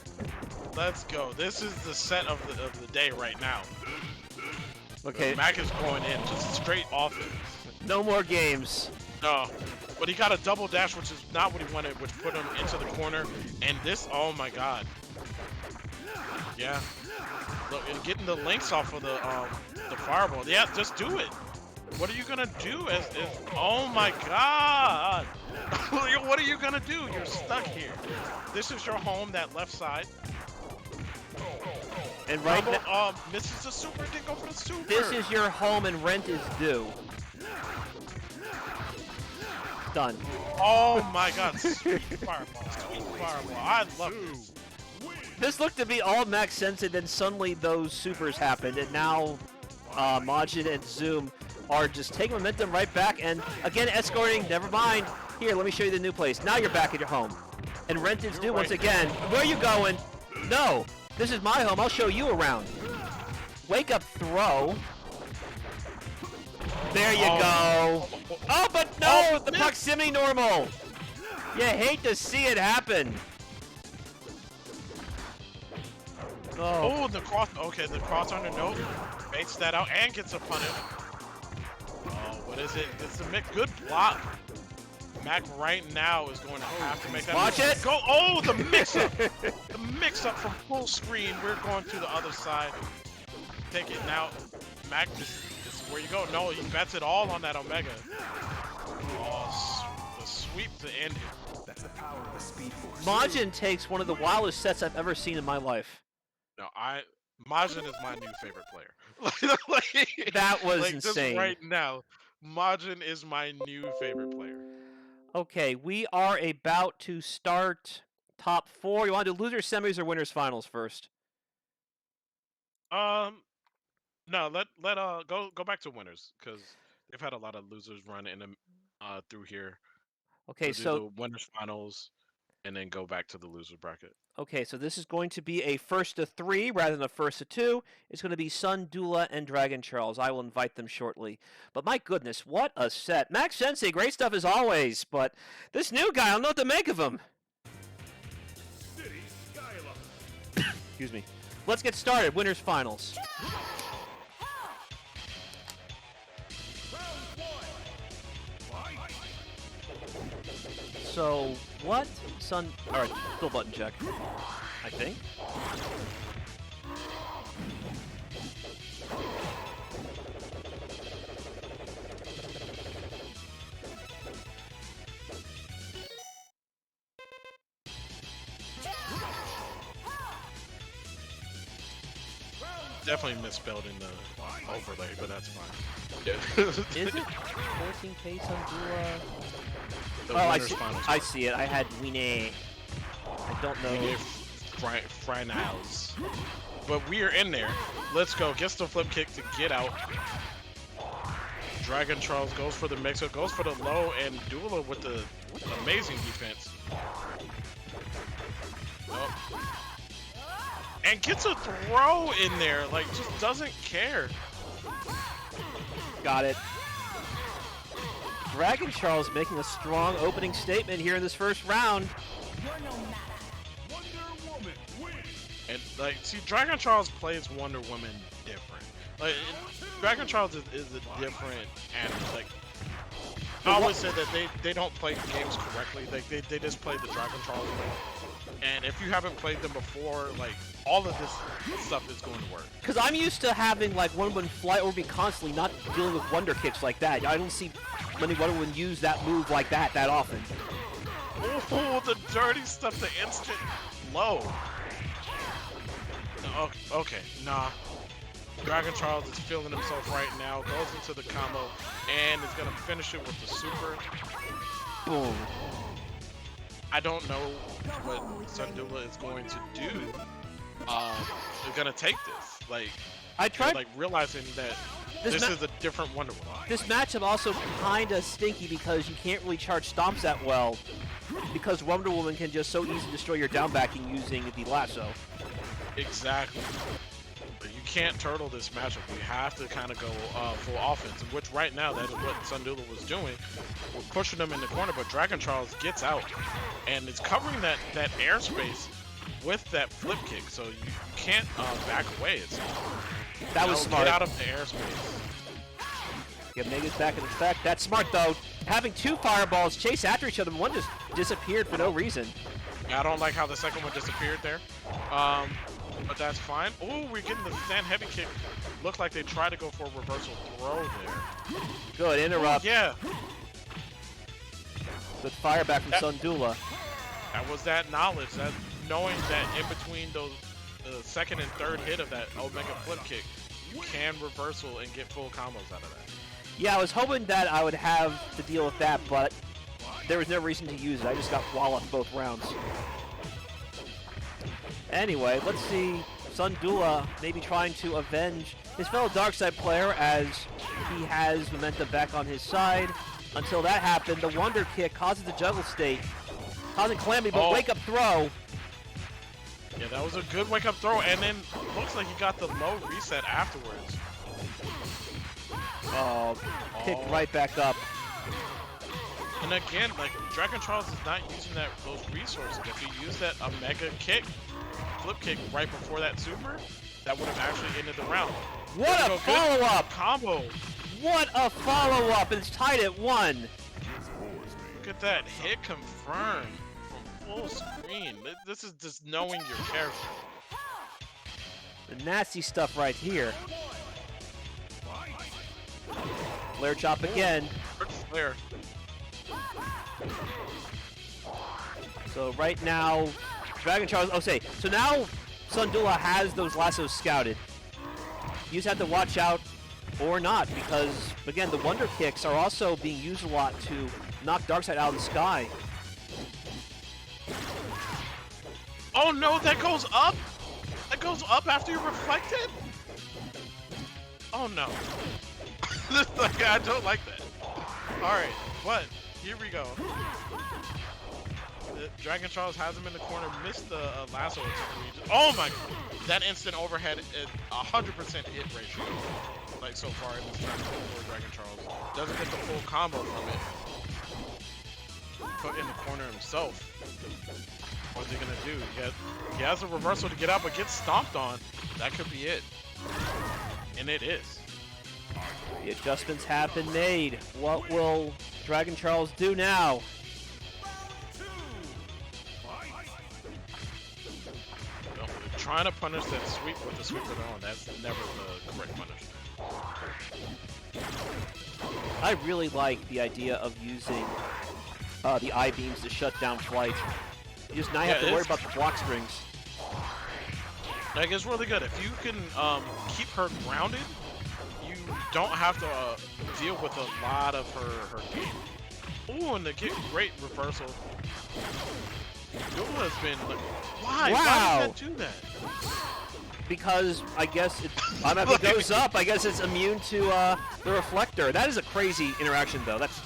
Let's go. This is the set of the day right now. Okay. Mac is going in, just straight offense. No more games. No. But he got a double dash, which is not what he wanted, which put him into the corner. And this, oh my god. Yeah. Look, and getting the links off of the fireball. Yeah, just do it. What are you gonna do? Oh my god. What are you gonna do? You're stuck here. This is your home, that left side. And right now, misses the super, didn't go for the super. this is your home and rent is due. Done. Oh my god, sweet fireball, sweet fireball. I love this. This looked to be all max sense, and then suddenly those supers happened, and now Majin and Zoom are just taking momentum right back, and again escorting, never mind. Here, let me show you the new place. Now you're back at your home. And rent is due once again. Where are you going? No, this is my home, I'll show you around. Wake up throw. There you go. Oh, but no, the proximity normal. You hate to see it happen. Oh, the cross. Okay, the cross under note baits that out and gets a punish. Oh, what is it? It's a good block. Mac right now is going to have to make that. Watch it. Go. Oh, the mix-up. The mix-up from full screen. We're going to the other side. Take it now. Mac, this is where you go. No, he bets it all on that Omega. Oh, the sweep to end it. That's the power of the speed force. Majin takes one of the wildest sets I've ever seen in my life. No, Majin is my new favorite player. That was like, insane. Just right now, Majin is my new favorite player. Okay, we are about to start top 4. You want to do losers, semis, or winners finals first? No, let go back to winners, because they've had a lot of losers run in them through here. Okay, Do so the winners finals, and then go back to the loser bracket. okay, so this is going to be a first to 3 rather than a first to 2. It's going to be Sun, Dula, and Dragon Charles. I will invite them shortly. But my goodness, what a set. Max Sensei, great stuff as always, but this new guy, I don't know what to make of him. Excuse me. Let's get started. Winners finals. So, what? Sun. Alright, still button check. I think. Definitely misspelled in the overlay, but that's fine. Is it 14 pace on Dula? The Oh, winners finals. I see it. I had Wine. I don't know. We did finals. But we are in there. Let's go. Gets the flip kick to get out. Dragon Charles goes for the mix-up, goes for the low, and Dula with the amazing defense. Oh. And gets a throw in there, like, just doesn't care. Got it. Dragon Charles making a strong opening statement here in this first round. And, like, see, Dragon Charles plays Wonder Woman different. Like Dragon Charles is a different animal. Like I always said that they don't play games correctly. Like they just play the Dragon Charles way. And if you haven't played them before, like all of this stuff is going to work. Because I'm used to having like Wonder Woman fly over me constantly, not dealing with Wonder Kicks like that. I don't see many Wonder Woman use that move like that often. Oh, the dirty stuff, the instant low. Okay, nah. Dragon Charles is feeling himself right now, goes into the combo, and is going to finish it with the super. Boom. I don't know what Sundula is going to do. They're going to take this. Like, I tried like realizing that this is a different Wonder Woman. This matchup also kind of stinky because you can't really charge stomps that well because Wonder Woman can just so easily destroy your down backing using the lasso. Exactly. But you can't turtle this matchup. You have to kind of go full offense, which right now that is what Sundula was doing. We're pushing them in the corner, but Dragon Charles gets out and is covering that airspace with that flip kick, so you can't back away. That was smart. Get out of the airspace. Get negatives back in effect. That's smart though. Having two fireballs chase after each other, one just disappeared for no reason. Yeah, I don't like how the second one disappeared there. But that's fine. Oh, we're getting the stand heavy kick. Looked like they tried to go for a reversal throw there. Good interrupt. Ooh, yeah. Good fire back from Sundula. That was that knowledge, that knowing that in between those second and third hit of that Omega flip kick, you can reversal and get full combos out of that. Yeah, I was hoping that I would have to deal with that, but there was no reason to use it. I just got walloped both rounds. Anyway, let's see Sundula maybe trying to avenge his fellow Darkseid player as he has momentum back on his side. Until that happened, the Wonder Kick causes the juggle state, causing calamity, but wake up throw. Yeah, that was a good wake up throw, and then looks like he got the low reset afterwards. Oh, picked right back up. And again, like Dragon Charles is not using those resources. If he used that Omega kick, flip kick right before that super, that would have actually ended the round. What a follow-up! Combo! What a follow-up! It's tied at 1. Look at that hit confirmed from full screen. This is just knowing your character. The nasty stuff right here. Flare chop again. Flare. So right now, Dragon Charles. Oh, say. So now Sundula has those lassos scouted. You just have to watch out or not, because again, the Wonder Kicks are also being used a lot to knock Darkseid out of the sky. Oh no, that goes up? That goes up after you reflected? Oh no. I don't like that. Alright, but here we go. Dragon Charles has him in the corner, missed the lasso attempt. Oh my god! That instant overhead is 100% hit ratio. Like so far in this tournament for Dragon Charles. Doesn't get the full combo from it. Put in the corner himself. What's he gonna do? He has a reversal to get out, but gets stomped on. That could be it. And it is. The adjustments have been made. What will Dragon Charles do now? Trying to punish that sweep with the sweep of their own. That's never the correct punish. I really like the idea of using the I-beams to shut down flight. You just not have to worry about the block strings. Like, it's really good. If you can keep her grounded, you don't have to deal with a lot of her game. Ooh, and the great reversal. Dula has been like, why? Wow. Why does that do that? Because I guess if it goes up, I guess it's immune to the reflector. That is a crazy interaction, though. That's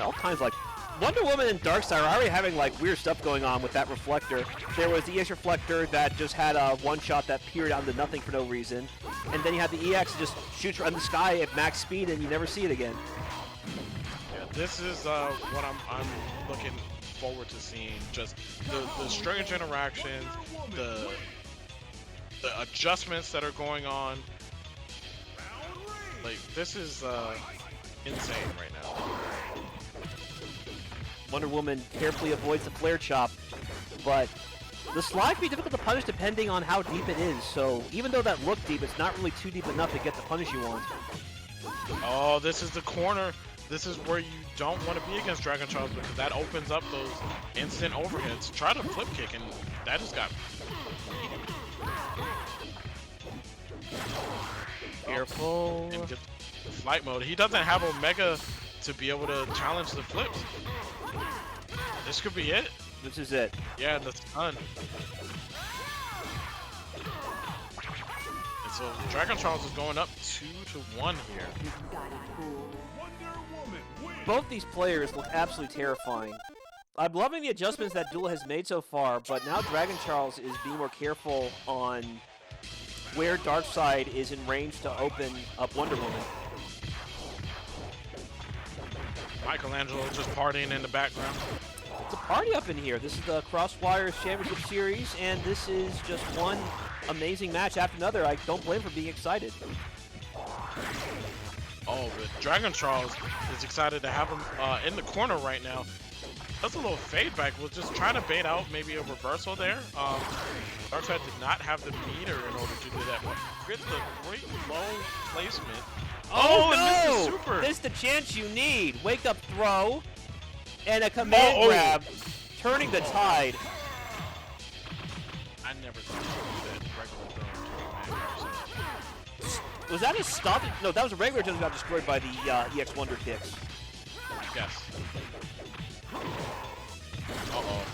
all kinds of like Wonder Woman and Darkseid are already having like weird stuff going on with that reflector. There was the EX reflector that just had a one-shot that peered out into nothing for no reason, and then you have the EX that just shoots around the sky at max speed, and you never see it again. Yeah, this is what I'm looking forward to seeing. Just the strange interactions, the adjustments that are going on. Like, this is insane right now. Wonder Woman carefully avoids the flare chop, but the slide can be difficult to punish depending on how deep it is. So even though that looked deep, it's not really too deep enough to get the punish you want. Oh, this is the corner. This is where you don't want to be against Dragon Charles because that opens up those instant overheads. Try to flip kick, and that just got... Careful. And get the flight mode. He doesn't have Omega to be able to challenge the flips. This could be it. This is it. Yeah, the stun. And so Dragon Charles is going up 2-1 here. Both these players look absolutely terrifying. I'm loving the adjustments that Dula has made so far, but now Dragon Charles is being more careful on where Darkseid is in range to open up Wonder Woman. Michelangelo just partying in the background. It's a party up in here. This is the Crosswires Championship Series, and this is just one amazing match after another. I don't blame him for being excited. Oh, but Dragon Charles is excited to have him in the corner right now. That's a little fade back. Was just trying to bait out maybe a reversal there. Darkseid did not have the meter in order to do that. But get the great low placement. Oh, and no! this is super. This is the chance you need. Wake up throw and a command grab, turning the tide. I never thought you could do that regular throw. So. Was that a stop? No, that was a regular jump that got destroyed by the EX Wonder Kicks. Yes.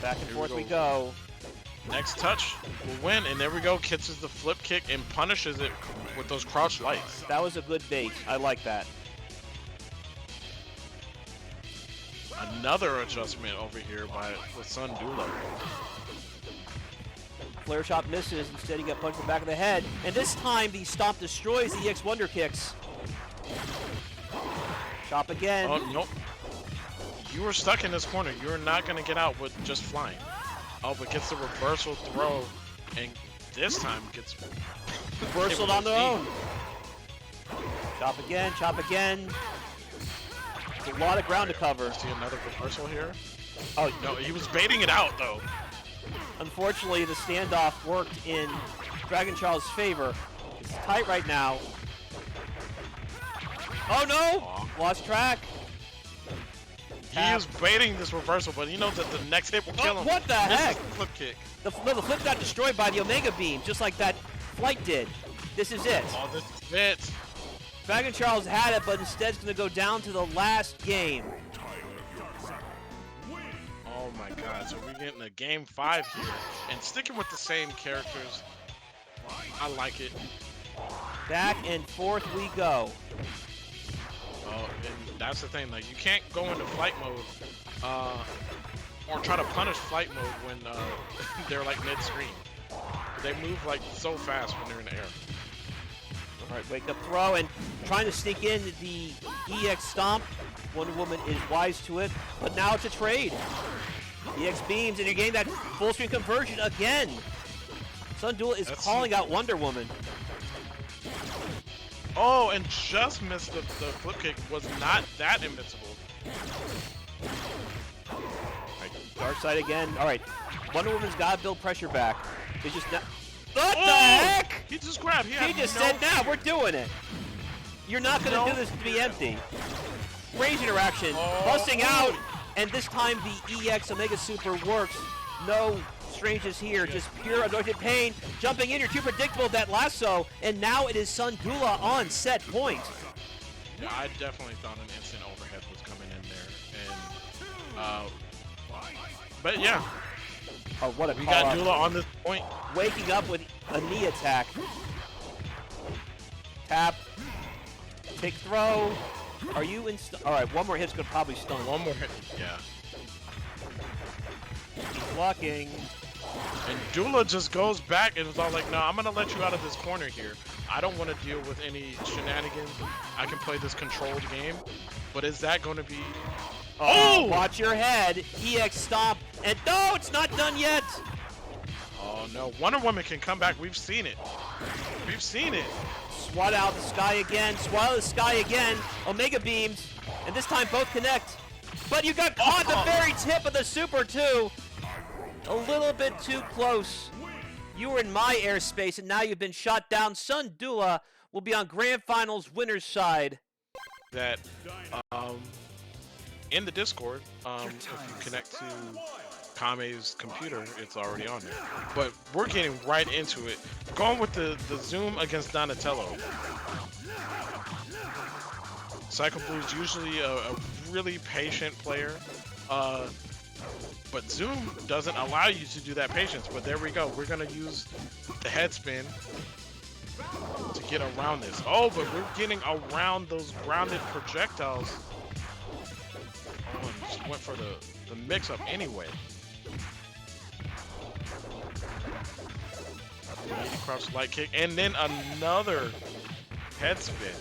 Back and forth we go. Next touch will win, and there we go. Catches the flip kick and punishes it with those crouch lights. That was a good bait. I like that. Another adjustment over here by the Sun Dula. Flare shot misses. Instead, he got punched in the back of the head. And this time, the stomp destroys the EX Wonder Kicks. Chop again. Oh, nope. You were stuck in this corner. You're not going to get out with just flying. Oh, but gets the reversal throw, and this time gets... Reversaled on their own. Chop again, chop again. There's a lot of ground to cover. See another reversal here? Oh, no, he was baiting it out, though. Unfortunately, the standoff worked in Dragon Charles' favor. It's tight right now. Oh, no! Aw. Lost track. He is baiting this reversal, but he knows that the next hit will kill him. What the heck? Flip kick. The flip got destroyed by the Omega Beam, just like that flight did. This is it. Oh, this is it. Dragon Charles had it, but instead it's going to go down to the last game. Oh my god, so we're getting a game 5 here. And sticking with the same characters. I like it. Back and forth we go. Oh, and that's the thing, like, you can't go into flight mode, or try to punish flight mode when they're like mid-screen. They move like so fast when they're in the air. Alright, wake up throw, and trying to sneak in the EX stomp. Wonder Woman is wise to it, but now it's a trade. EX beams, and you're getting that full screen conversion again. Sun Duel is calling out Wonder Woman. Oh, and just missed the flip kick. Was not that invincible. Right, Darkseid again. Alright, Wonder Woman's got to build pressure back. It's just not... What the heck? He just grabbed. He just said, "Now we're doing it." You're not going to do this to be empty. Range interaction, busting out, and this time the EX Omega Super works. No strangeness here, just pure anointed pain. Jumping in, you're too predictable with that lasso, and now it is Sun Dula on set point. Yeah, I definitely thought an instant overhead was coming in there, and but yeah. Oh, what a we got Dula on this point. Waking up with a knee attack. Tap. Kick throw. Are you in? Alright, one more hit's gonna probably stun. One more hit. Yeah. He's blocking. And Dula just goes back and is all like, no, I'm gonna let you out of this corner here. I don't want to deal with any shenanigans. I can play this controlled game. But is that gonna be... Oh! Watch your head. EX stomp. And no, it's not done yet. Oh no, Wonder Woman can come back. We've seen it. We've seen it. Swat out of the sky again. Swat out of the sky again. Omega beams. And this time both connect. But you got caught at the very tip of the super too. A little bit too close. You were in my airspace and now you've been shot down. Sundula will be on Grand Finals winner's side. That in the Discord, if you connect to Kame's computer, it's already on there. But we're getting right into it. Going with the Zoom against Donatello. Psycho Blue is usually a really patient player, but Zoom doesn't allow you to do that patience. But there we go. We're gonna use the head spin to get around this. Oh, but we're getting around those grounded projectiles. Oh, and just went for the mix-up anyway. Cross light kick, and then another head spin.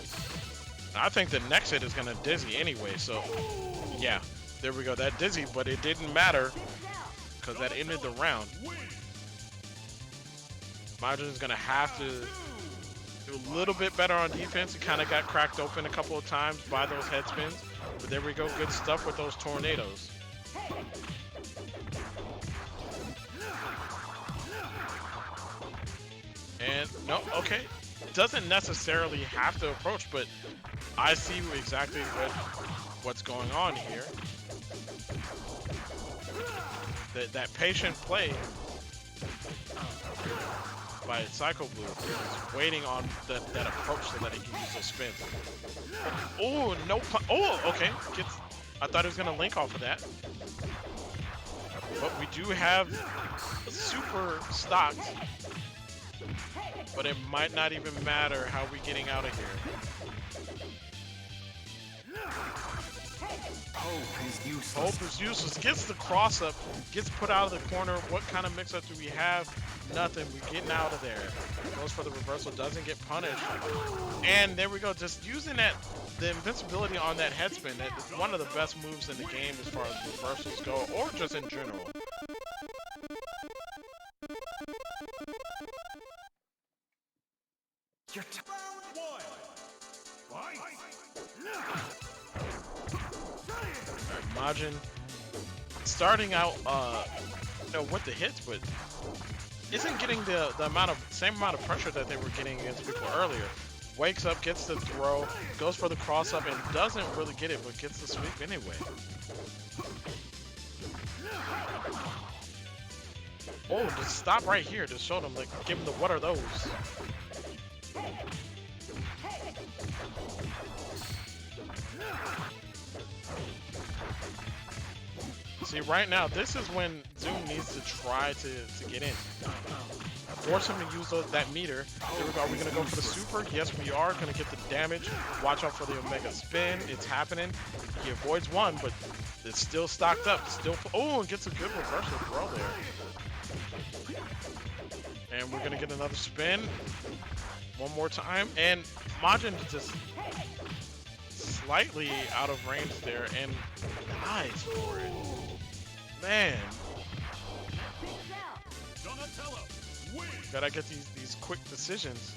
I think the next hit is gonna dizzy anyway, so yeah, there we go. That dizzy, but it didn't matter because that ended the round. Majin's gonna have to do a little bit better on defense. He kind of got cracked open a couple of times by those head spins, but there we go. Good stuff with those tornadoes. And no, okay, doesn't necessarily have to approach, but I see exactly what's going on here. That patient play by Psycho Blue is waiting on that approach so that he can use those spins. Oh no! Oh, okay. I thought he was gonna link off of that, but we do have a super stocked. But it might not even matter how we getting out of here. Hope is useless. Gets the cross up, gets put out of the corner. What kind of mix up do we have? Nothing. We're getting out of there. Goes for the reversal, doesn't get punished. And there we go. Just using the invincibility on that head spin. That is one of the best moves in the game as far as reversals go, or just in general. Majin starting out with the hits, but isn't getting the same amount of pressure that they were getting against people earlier. Wakes up, gets the throw, goes for the cross up, and doesn't really get it, but gets the sweep anyway. Oh, just stop right here. Just show them, like, give them the what are those? See, right now, this is when Zoom needs to try to get in. Force him to use that meter. There we go. Are we going to go for the super? Yes, we are going to get the damage. Watch out for the Omega spin. It's happening. He avoids one, but it's still stocked up. Oh, and gets a good reversal throw there. And we're going to get another spin. One more time. And Majin just slightly out of range there and dies for it. Man. Gotta get these quick decisions.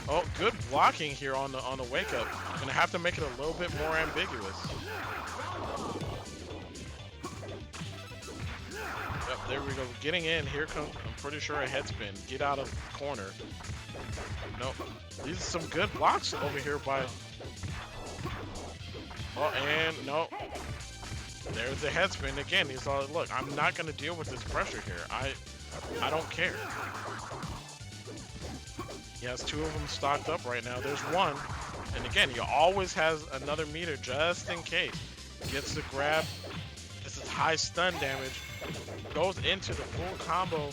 Oh, good blocking here on the wake up. Gonna have to make it a little bit more ambiguous. Yep, there we go. Getting in. Here comes, I'm pretty sure, a head spin. Get out of the corner. Nope. These are some good blocks over here by... Oh, and no. There's the head spin again. He's all, look, I'm not going to deal with this pressure here. I don't care. He has two of them stocked up right now. There's one. And again, he always has another meter just in case. Gets the grab. This is high stun damage. Goes into the full combo.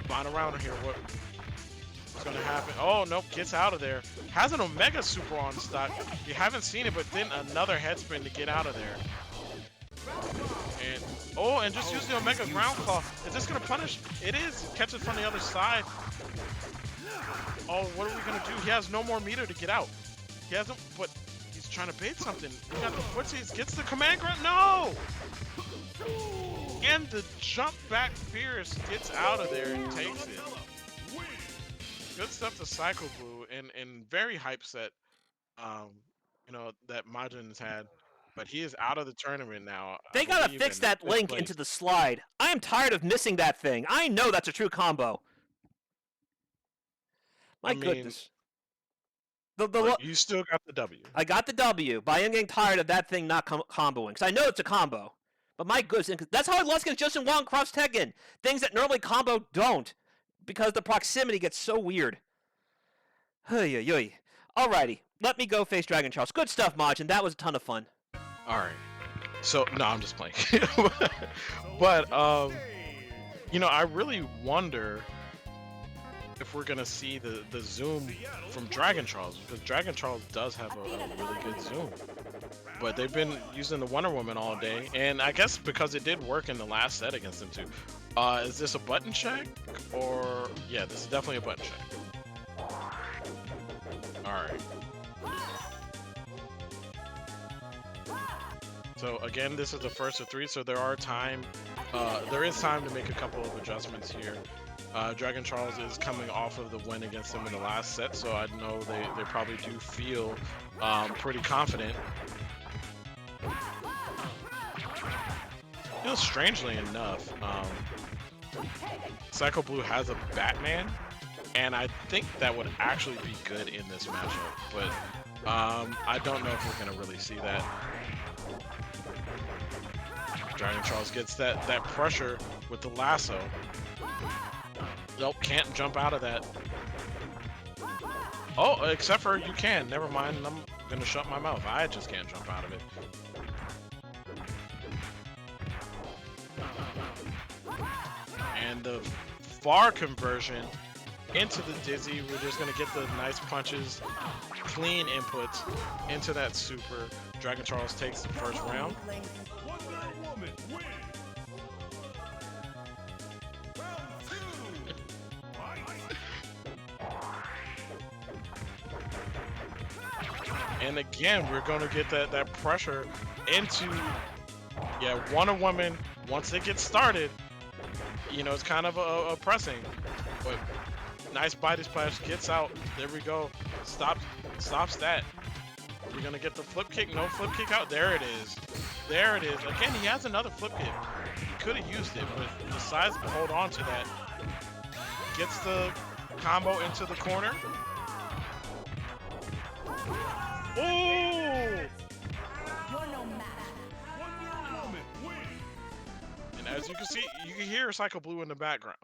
Find around here. What's going to happen? Oh, nope. Gets out of there. Has an Omega Super on stock. You haven't seen it, but then another head spin to get out of there. And oh, and just use the Omega Ground Claw. Is this going to punish? It is. Catches from the other side. Oh, what are we going to do? He has no more meter to get out. He hasn't, but he's trying to bait something. We got the footsies, gets the command grab. No! And the jump back Fierce gets out of there and takes it. Good stuff to Psycho Blue and very hype set, you know, that Majin's had. But he is out of the tournament now. They gotta fix that link into the slide. I am tired of missing that thing. I know that's a true combo. My goodness. You still got the W. I got the W, but I am getting tired of that thing not comboing. Because I know it's a combo. But my goodness, that's how I lost against Justin Wong cross Tekken. Things that normally combo don't. Because the proximity gets so weird. Alrighty, let me go face Dragon Charles. Good stuff, Majin. That was a ton of fun. Alright. So, no, I'm just playing. But, you know, I really wonder if we're gonna see the zoom from Dragon Charles, because Dragon Charles does have a really good zoom. But they've been using the Wonder Woman all day, and I guess because it did work in the last set against them too. Is this a button check? Or, yeah, this is definitely a button check. Alright. So again, this is the first of 3, so there is time to make a couple of adjustments here. Dragon Charles is coming off of the win against him in the last set, so I know they probably do feel pretty confident. You know, strangely enough, Psycho Blue has a Batman, and I think that would actually be good in this matchup, but I don't know if we're gonna really see that. Dragon Charles gets that pressure with the lasso. Nope, can't jump out of that. Oh, except for you can. Never mind, I'm gonna shut my mouth. I just can't jump out of it. And the far conversion into the dizzy. We're just gonna get the nice punches, clean inputs into that super. Dragon Charles takes the first round. And again, we're going to get that pressure into, yeah, Wonder Woman. Once it gets started, you know, it's kind of a pressing. But nice body splash, gets out. There we go. Stops that. Are we going to get the flip kick? No flip kick out. There it is. There it is. Again, he has another flip kick. He could have used it, but decides to hold on to that. Gets the combo into the corner. Oh! And as you can see, you can hear Psycho Blue in the background.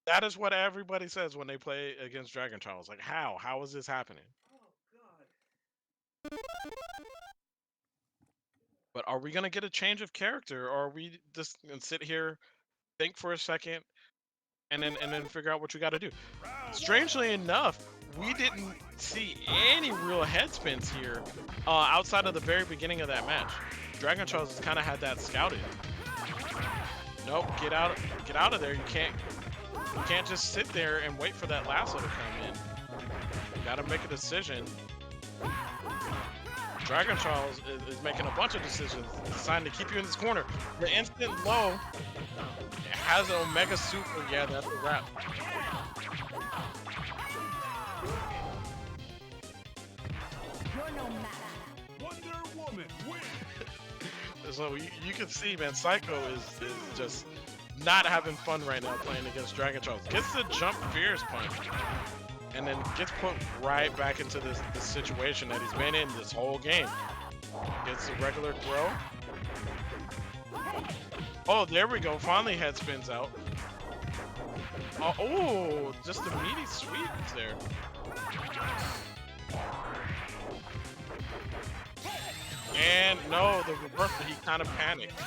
That is what everybody says when they play against Dragon Charles. Like, how? How is this happening? Oh, God. But are we going to get a change of character, or are we just going to sit here, think for a second, and then figure out what you got to do? Strangely enough, we didn't see any real head spins here outside of the very beginning of that match. Dragon Charles has kind of had that scouted. Nope, get out of there. You can't just sit there and wait for that lasso to come in. You gotta make a decision. Dragon Charles is making a bunch of decisions, deciding to keep you in this corner. The instant low has an Omega Super. Yeah, that's a wrap. So you can see, man, Psycho is just not having fun right now playing against Dragon Charles. Gets the jump fierce punch, and then gets put right back into this situation that he's been in this whole game. Gets the regular throw. Oh, there we go. Finally head spins out. Oh, just a meaty sweep there. And no, the reverse, he kind of panicked.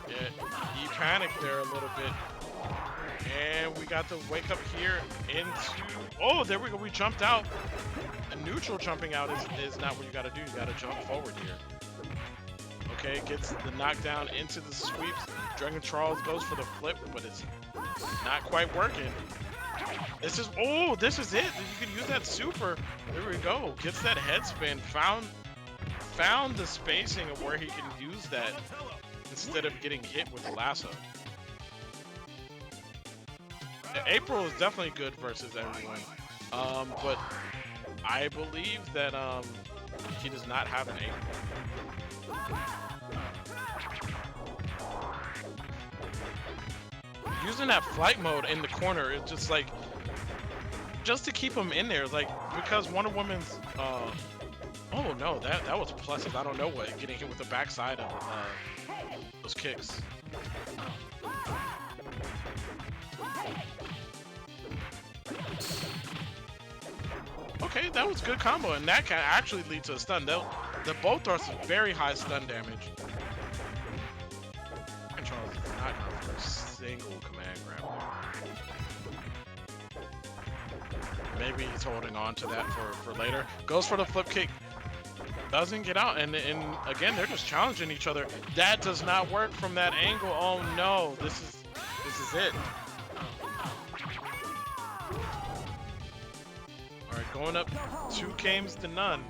Yeah, he panicked there a little bit. And we got the wake up here into, oh, there we go, we jumped out. A neutral jumping out is not what you gotta do, you gotta jump forward here. Okay, gets the knockdown into the sweeps. Dragon Charles goes for the flip, but it's not quite working. This is, oh, this is it. You can use that super. There we go. Gets that head spin. Found found the spacing of where he can use that instead of getting hit with the lasso. April is definitely good versus everyone, but I believe that he does not have an April. Using that flight mode in the corner is just like, just to keep him in there, like, because Wonder Woman's, oh no, that was pluses. I don't know what, getting hit with the backside of those kicks. Okay, that was good combo, and that can actually lead to a stun. The both are some very high stun damage. And Charles is not going for a single command grab there. Maybe he's holding on to that for later. Goes for the flip kick. Doesn't get out, and again, they're just challenging each other. That does not work from that angle. Oh no, this is it. All right, going up 2 games to none.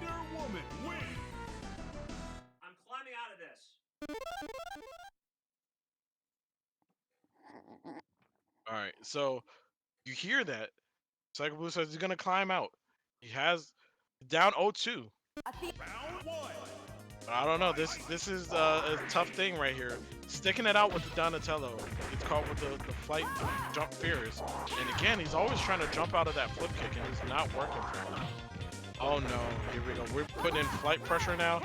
I'm climbing out of this. All right, so you hear that. Psycho Blue says he's gonna climb out. He has down 0-2. But I don't know. This is a tough thing right here. Sticking it out with the Donatello. It's caught with the flight jump fears. And again, he's always trying to jump out of that flip kick, and it's not working for him. Oh no, here we go. We're putting in flight pressure now.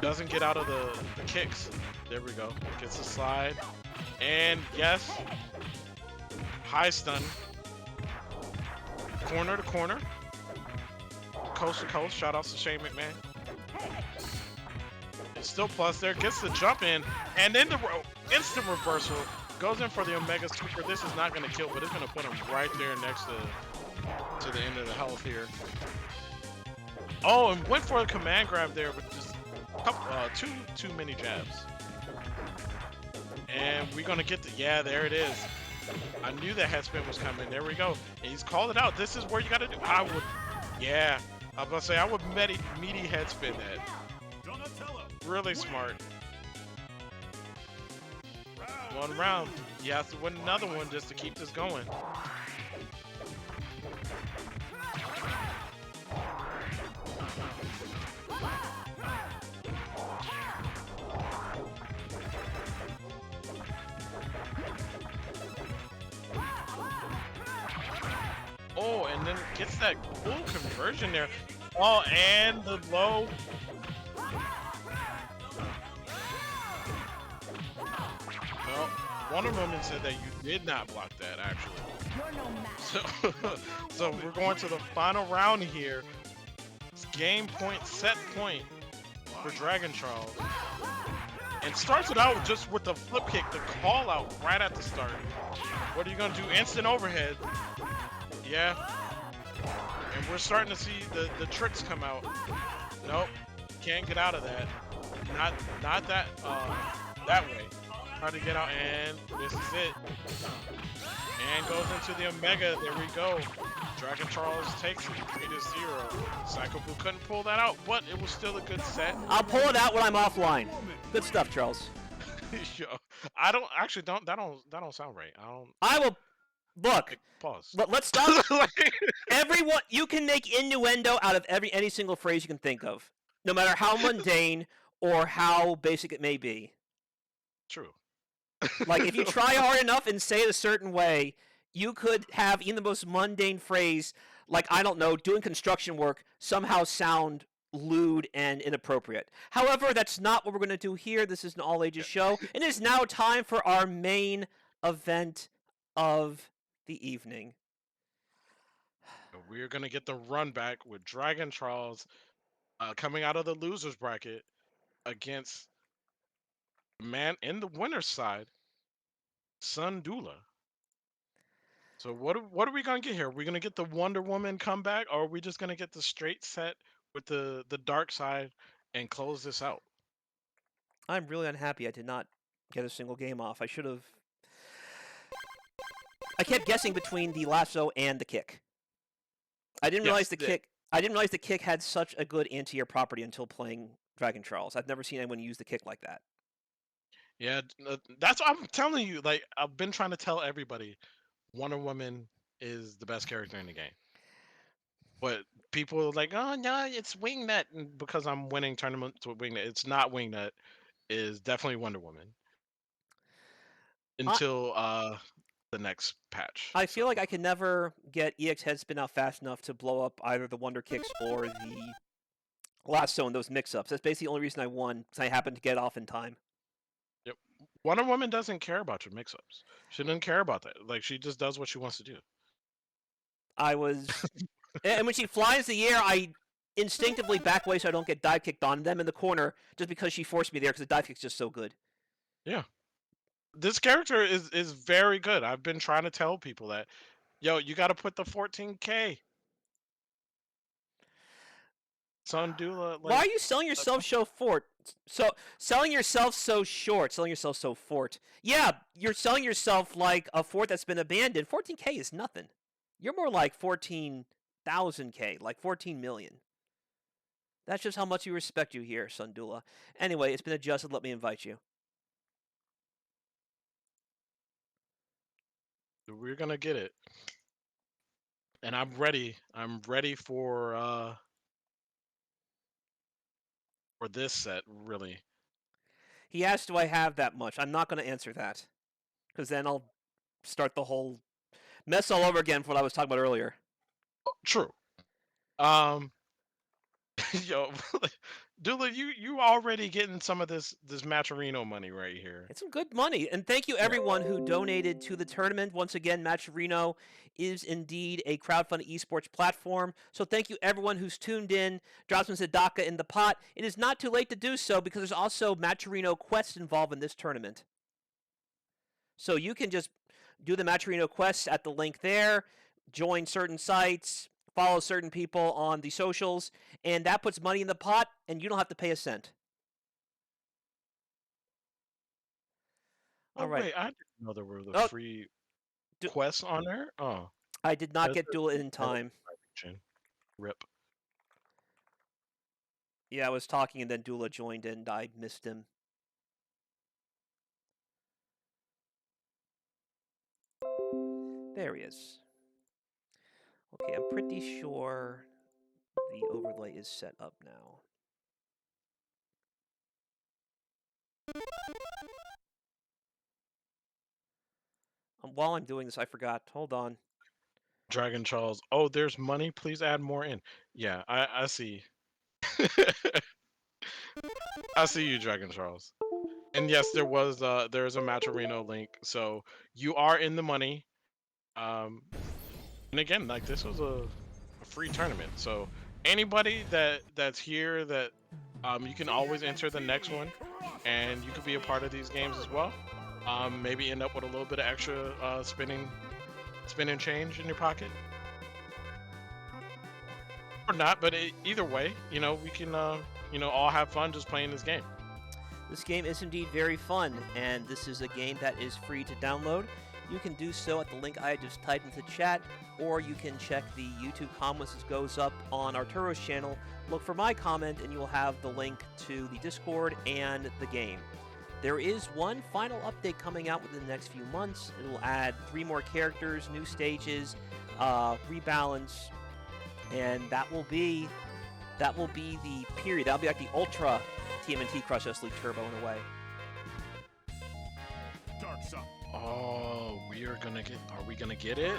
Doesn't get out of the kicks. There we go. Gets a slide. And yes, high stun. Corner to corner. Coast to coast. Shout outs to Shane McMahon. Still plus there. Gets the jump in. And then the instant reversal. Goes in for the Omega Super. This is not going to kill, but it's going to put him right there next to the end of the health here. Oh, and went for a command grab there, but just too many jabs. And we're going to get the... Yeah, there it is. I knew that head spin was coming. There we go. And he's called it out. This is where you got to do... I would... Yeah. I was going to say, I would meaty head spin that. Really smart. One round. He has to win another one just to keep this going. Oh, and then gets that cool conversion there. Oh, and the low. Well, Wonder Woman said that you did not block that, actually. So we're going to the final round here. It's game point, set point for Dragon Charles. And starts it out just with the flip kick, the call out right at the start. What are you going to do? Instant overhead. Yeah. And we're starting to see the tricks come out. Nope. Can't get out of that. Not that that way. Try to get out, and this is it. And goes into the Omega. There we go. Dragon Charles takes it 3-0. Psycho Blue couldn't pull that out, but it was still a good set. I'll pull it out when I'm offline. Good stuff, Charles. Yo, I don't actually that don't sound right. I will look. Pause. Let's stop. Everyone, you can make innuendo out of any single phrase you can think of, no matter how mundane or how basic it may be. True. Like, if you try hard enough and say it a certain way, you could have even the most mundane phrase, like, I don't know, doing construction work, somehow sound lewd and inappropriate. However, that's not what we're going to do here. This is an all-ages show. It is now time for our main event of the evening. We're going to get the run back with Dragon Charles coming out of the loser's bracket against man in the winner's side, Sundula. So what are we gonna get here? Are we gonna get the Wonder Woman comeback, or are we just gonna get the straight set with the dark side and close this out? I'm really unhappy I did not get a single game off. I should have. I kept guessing between the lasso and the kick. I didn't realize the kick. I didn't realize the kick had such a good anti-air property until playing Dragon Charles. I've never seen anyone use the kick like that. Yeah, that's what I'm telling you. Like, I've been trying to tell everybody, Wonder Woman is the best character in the game. But people are like, oh no, it's Wingnut, and because I'm winning tournaments with Wingnut. It's not Wingnut. Is definitely Wonder Woman I, until the next patch. I So feel like I can never get EX head spin out fast enough to blow up either the Wonder Kicks or the Lasso in those mix-ups. That's basically the only reason I won, because I happened to get off in time. yep, Wonder Woman doesn't care about your mix-ups. She doesn't care about that. Like, she just does what she wants to do. I was... and when she flies the air, I instinctively back away so I don't get dive kicked on them in the corner just because she forced me there because the dive kick's just so good. Yeah. This character is very good. I've been trying to tell people that, yo, you got to put the 14K. Sundula, Why like, are you selling yourself so fort? Selling yourself so short, selling yourself so fort. Yeah, you're selling yourself like a fort that's been abandoned. 14K is nothing. You're more like 14,000K, like 14 million. That's just how much we respect you here, Sundula. Anyway, it's been adjusted. Let me invite you. we're gonna get it, and I'm ready. I'm ready for this set, really. He asked, do I have that much? I'm not going to answer that, because then I'll start the whole mess all over again for what I was talking about earlier. True. Yo, Dula, you already getting some of this Matcherino money right here. It's some good money. And thank you everyone who donated to the tournament. Once again, Matcherino is indeed a crowdfunded esports platform. So thank you everyone who's tuned in, dropped some Zadaka in the pot. It is not too late to do so because there's also Matcherino quests involved in this tournament. So you can just do the Matcherino quests at the link there, join certain sites, follow certain people on the socials, and that puts money in the pot, and you don't have to pay a cent. Oh, All right. wait, I didn't know there were the free quests on there. Oh, I did not get Duel in time. Rip. Yeah, I was talking and then Dula joined in. I missed him. There he is. Okay, I'm pretty sure the overlay is set up now. While I'm doing this, I forgot. Hold on. Dragon Charles. Oh, there's money. Please add more in. Yeah, I see. I see you, Dragon Charles. And yes, there's a Matcherino link, so you are in the money. And again, like, this was a free tournament, so anybody that's here that you can always enter the next one, and you could be a part of these games as well. Maybe end up with a little bit of extra spinning change in your pocket, or not. But either way, we can all have fun just playing this game. This game is indeed very fun, and this is a game that is free to download. You can do so at the link I just typed into chat, or you can check the YouTube comments as goes up on Arturo's channel. Look for my comment, and you will have the link to the Discord and the game. There is one final update coming out within the next few months. It will add 3 more characters, new stages, rebalance, and that will be the period. That'll be like the Ultra TMNT Crush S League Turbo in a way. Oh, are we gonna get it?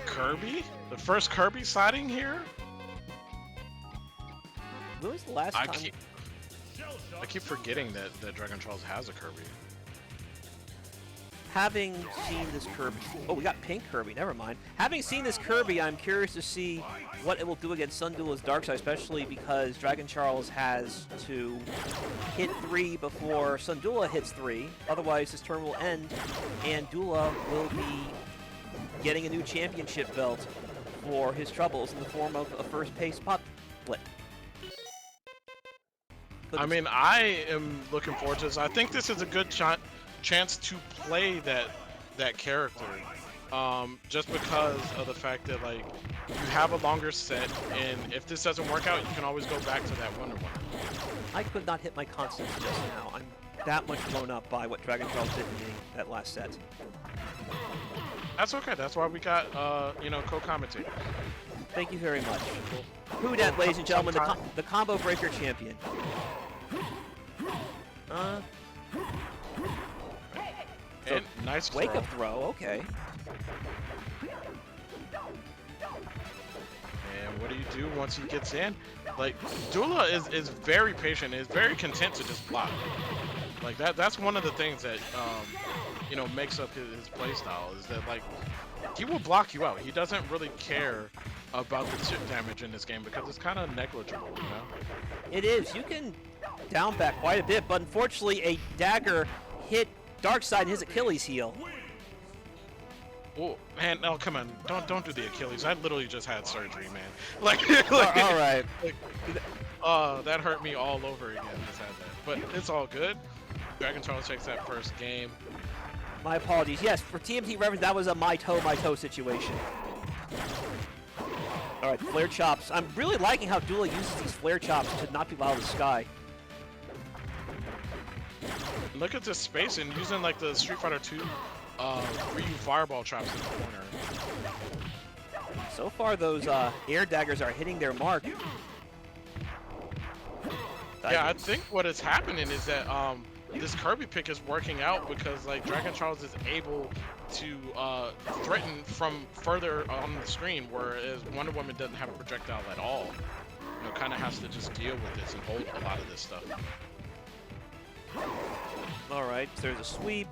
Kirby? The first Kirby sighting here? When was the last time? I keep forgetting that Dragon Charles has a Kirby. Having seen this Kirby... Oh, we got pink Kirby. Never mind. Having seen this Kirby, I'm curious to see what it will do against Sundula's Darkseid, especially because Dragon Charles has to hit 3 before Sundula hits 3. Otherwise, this turn will end, and Dula will be getting a new championship belt for his troubles in the form of a first-pace pot flip. I mean, I am looking forward to this. I think this is a good chance to play that character, just because of the fact that, like, you have a longer set, and if this doesn't work out, you can always go back to that Wonder Woman. I could not hit my constants just now. I'm that much blown up by what Dragon Charles did to me that last set. That's okay. That's why we got, you know, co-commentators. Thank you very much. Who dat, ladies and gentlemen, the combo breaker champion. And nice wake throw. up throw, okay. And what do you do once he gets in? Like, Dula is very patient, is very content to just block. Like, that's one of the things that, you know, makes up his play style, is that, like, he will block you out. He doesn't really care about the chip damage in this game because it's kind of negligible, you know? It is. You can down back quite a bit, but unfortunately a dagger hit Darkseid in his Achilles heel. Oh man, no, come on, don't do the Achilles. I literally just had surgery, man. Like, All right. That hurt me all over again. Just had that, but it's all good. Dragon Charles takes that first game. My apologies. Yes, for TMT reference, that was a my toe situation. All right, flare chops. I'm really liking how Dula uses these flare chops to knock people out of the sky. Look at this space and using like the Street Fighter 2 Ryu fireball traps in the corner. So far, those air daggers are hitting their mark. Yeah, I think what is happening is that this Kirby pick is working out because like Dragon Charles is able to threaten from further on the screen, whereas Wonder Woman doesn't have a projectile at all. You know, kind of has to just deal with this and hold a lot of this stuff. All right, so there's a sweep.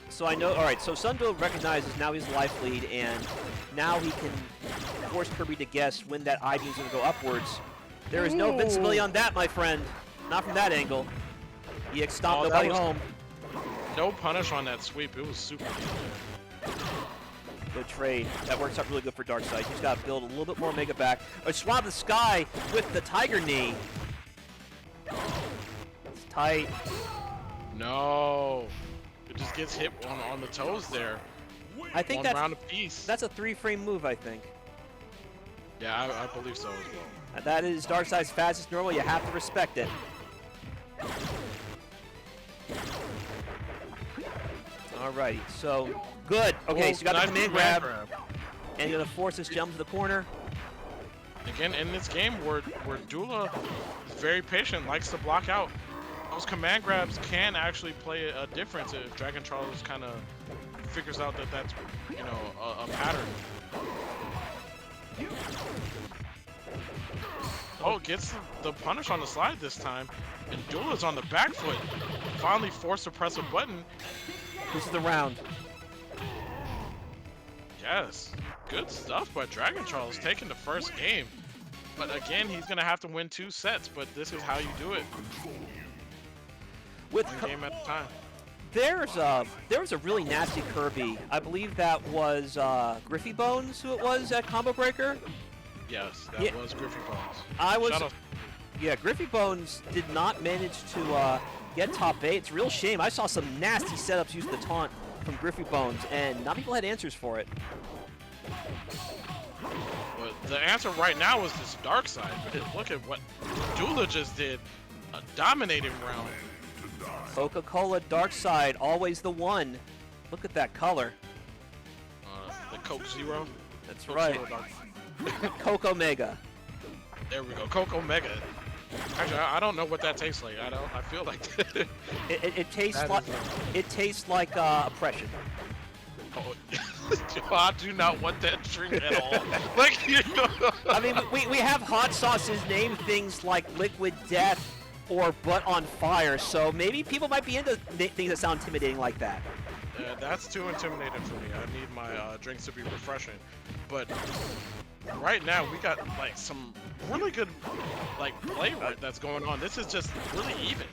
So I know, all right, so Sundul recognizes now he's life lead, and now he can force Kirby to guess when that I beam is going to go upwards. There is no invincibility on that, my friend. Not from that angle. EX stomped nobody home. No punish on that sweep. It was super good. Good trade. That works out really good for Darkseid. He's got to build a little bit more Mega back. A swab the sky with the Tiger Knee. It's tight. No. It just gets hit on the toes there. I think One round apiece. that's a 3-frame move, I think. Yeah, I believe so as well. And that is Darkseid's fastest normal. You have to respect it. Alrighty, so good. Okay, so you got the command grab, and you're gonna force this jump to the corner. Again, in this game where Dula is very patient, likes to block out. Those command grabs can actually play a difference if Dragon Charles kind of figures out that that's, you know, a pattern. Oh, gets the punish on the slide this time, and Dula's on the back foot. Finally forced to press a button. This is the round. Yes, good stuff by Dragon Charles, taking the first game. But again, he's gonna have to win 2 sets, but this is how you do it. With One game at a time. there was a really nasty Kirby. I believe that was Griffy Bones who it was at Combo Breaker. Yes, that was Griffy Bones. Yeah, Griffy Bones did not manage to get top 8. It's a real shame. I saw some nasty setups use the taunt from Griffy Bones, and not people had answers for it. But the answer right now is this Darkseid. But look at what Dula just did. A dominating round. Coca-Cola Darkseid, always the one. Look at that color. The Coke Zero. That's Coke right. Zero Dark. Coco Mega. There we go. Coco Mega. Actually, I don't know what that tastes like. I feel like It tastes like oppression. Oh, I do not want that drink at all. Like, you know. I mean, we have hot sauces named things like Liquid Death or Butt on Fire, so maybe people might be into things that sound intimidating like that. That's too intimidating for me. I need my drinks to be refreshing. But right now, we got like some really good like play that's going on. This is just really even.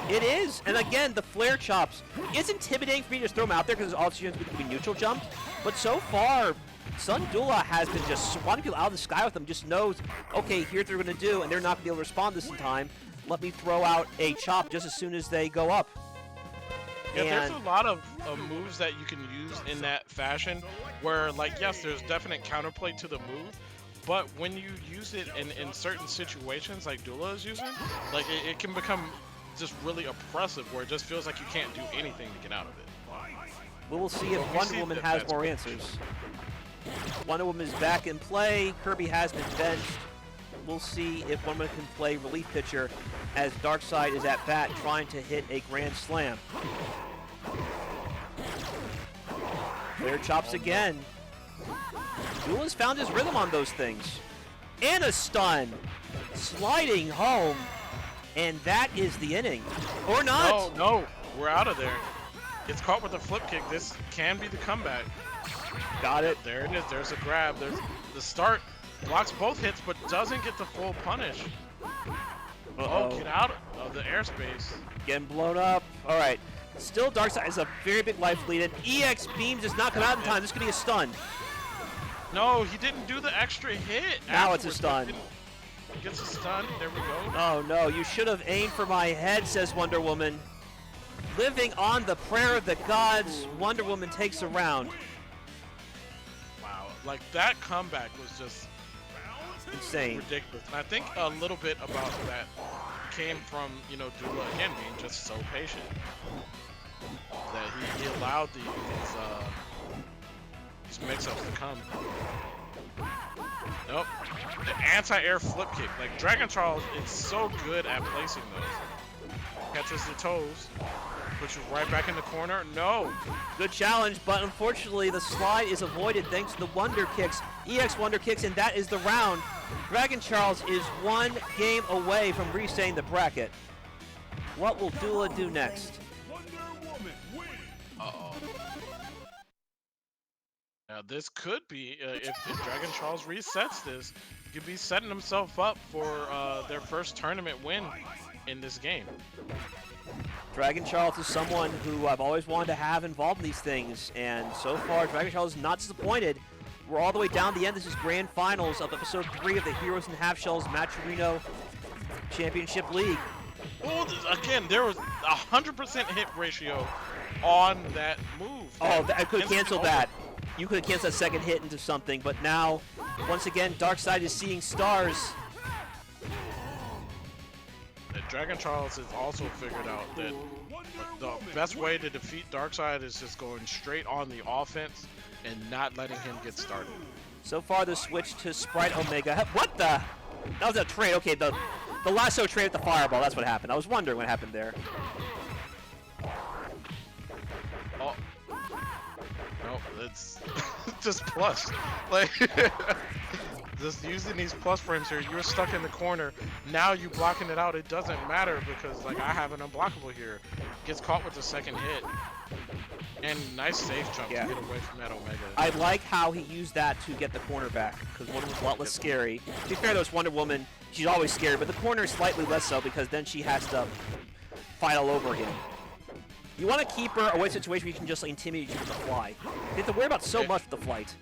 It is, and again, the flare chops. It's intimidating for me to just throw them out there because all you have to be neutral jumped. But so far, Sundula has been just swatting people out of the sky with them. Just knows, okay, here's what they're going to do, and they're not going to be able to respond this in time. Let me throw out a chop just as soon as they go up. Yeah, there's a lot of moves that you can use in that fashion where, like, yes, there's definite counterplay to the move, but when you use it in certain situations, like Dula is using, like it can become just really oppressive, where it just feels like you can't do anything to get out of it. We'll see if Wonder Woman has more answers. Wonder Woman is back in play. Kirby has been benched. We'll see if Wonder Woman can play relief pitcher as Darkseid is at bat trying to hit a grand slam. Clear chops again. Dula's found his rhythm on those things. And a stun. Sliding home. And that is the inning. Or not. No, we're out of there. Gets caught with a flip kick. This can be the comeback. Got it. There it is. There's a grab. There's the start. Blocks both hits, but doesn't get the full punish. Oh, get out of the airspace. Getting blown up. All right. Still, Darkseid has a very big life lead, and EX Beam does not come out in time. This could be a stun. No, he didn't do the extra hit. Now it's a stun. Gets a stun. There we go. Oh, no. You should have aimed for my head, says Wonder Woman. Living on the prayer of the gods, Wonder Woman takes a round. Wow. Like, that comeback was just insane. Ridiculous. And I think a little bit about that came from, you know, Dula, again, being just so patient. That he allowed these mix-ups to come. Nope. The anti-air flip kick. Like, Dragon Charles is so good at placing those. Catches the toes. Puts you right back in the corner. No. Good challenge, but unfortunately the slide is avoided thanks to the Wonder Kicks. EX Wonder Kicks, and that is the round. Dragon Charles is one game away from resetting the bracket. What will Dula do next? Uh-oh. Now this could be, if Dragon Charles resets this, he could be setting himself up for their first tournament win in this game. Dragon Charles is someone who I've always wanted to have involved in these things, and so far Dragon Charles is not disappointed. We're all the way down the end. This is grand finals of episode 3 of the Heroes and Half Shells Matcherino Championship League. Oh, again, there was 100% hit ratio on that move. Oh, I could have canceled that. You could have canceled that second hit into something, but now, once again, Darkseid is seeing stars. Dragon Charles has also figured out that the best way to defeat Darkseid is just going straight on the offense and not letting him get started. So far, the switch to Sprite Omega. What the? That was a trade. Okay, the lasso trade with the fireball. That's what happened. I was wondering what happened there. Oh. No, it's just plus. Like, just using these plus frames here, you're stuck in the corner. Now you blocking it out, it doesn't matter because, like, I have an unblockable here. Gets caught with the second hit. And nice safe jump to get away from that Omega. I like how he used that to get the corner back, because Wonder Woman's a lot less scary. To be fair, though, it's Wonder Woman. She's always scary, but the corner is slightly less so because then she has to fight all over again. You want to keep her away from a situation where you can just intimidate you with the fly. You have to worry about so much with the flight.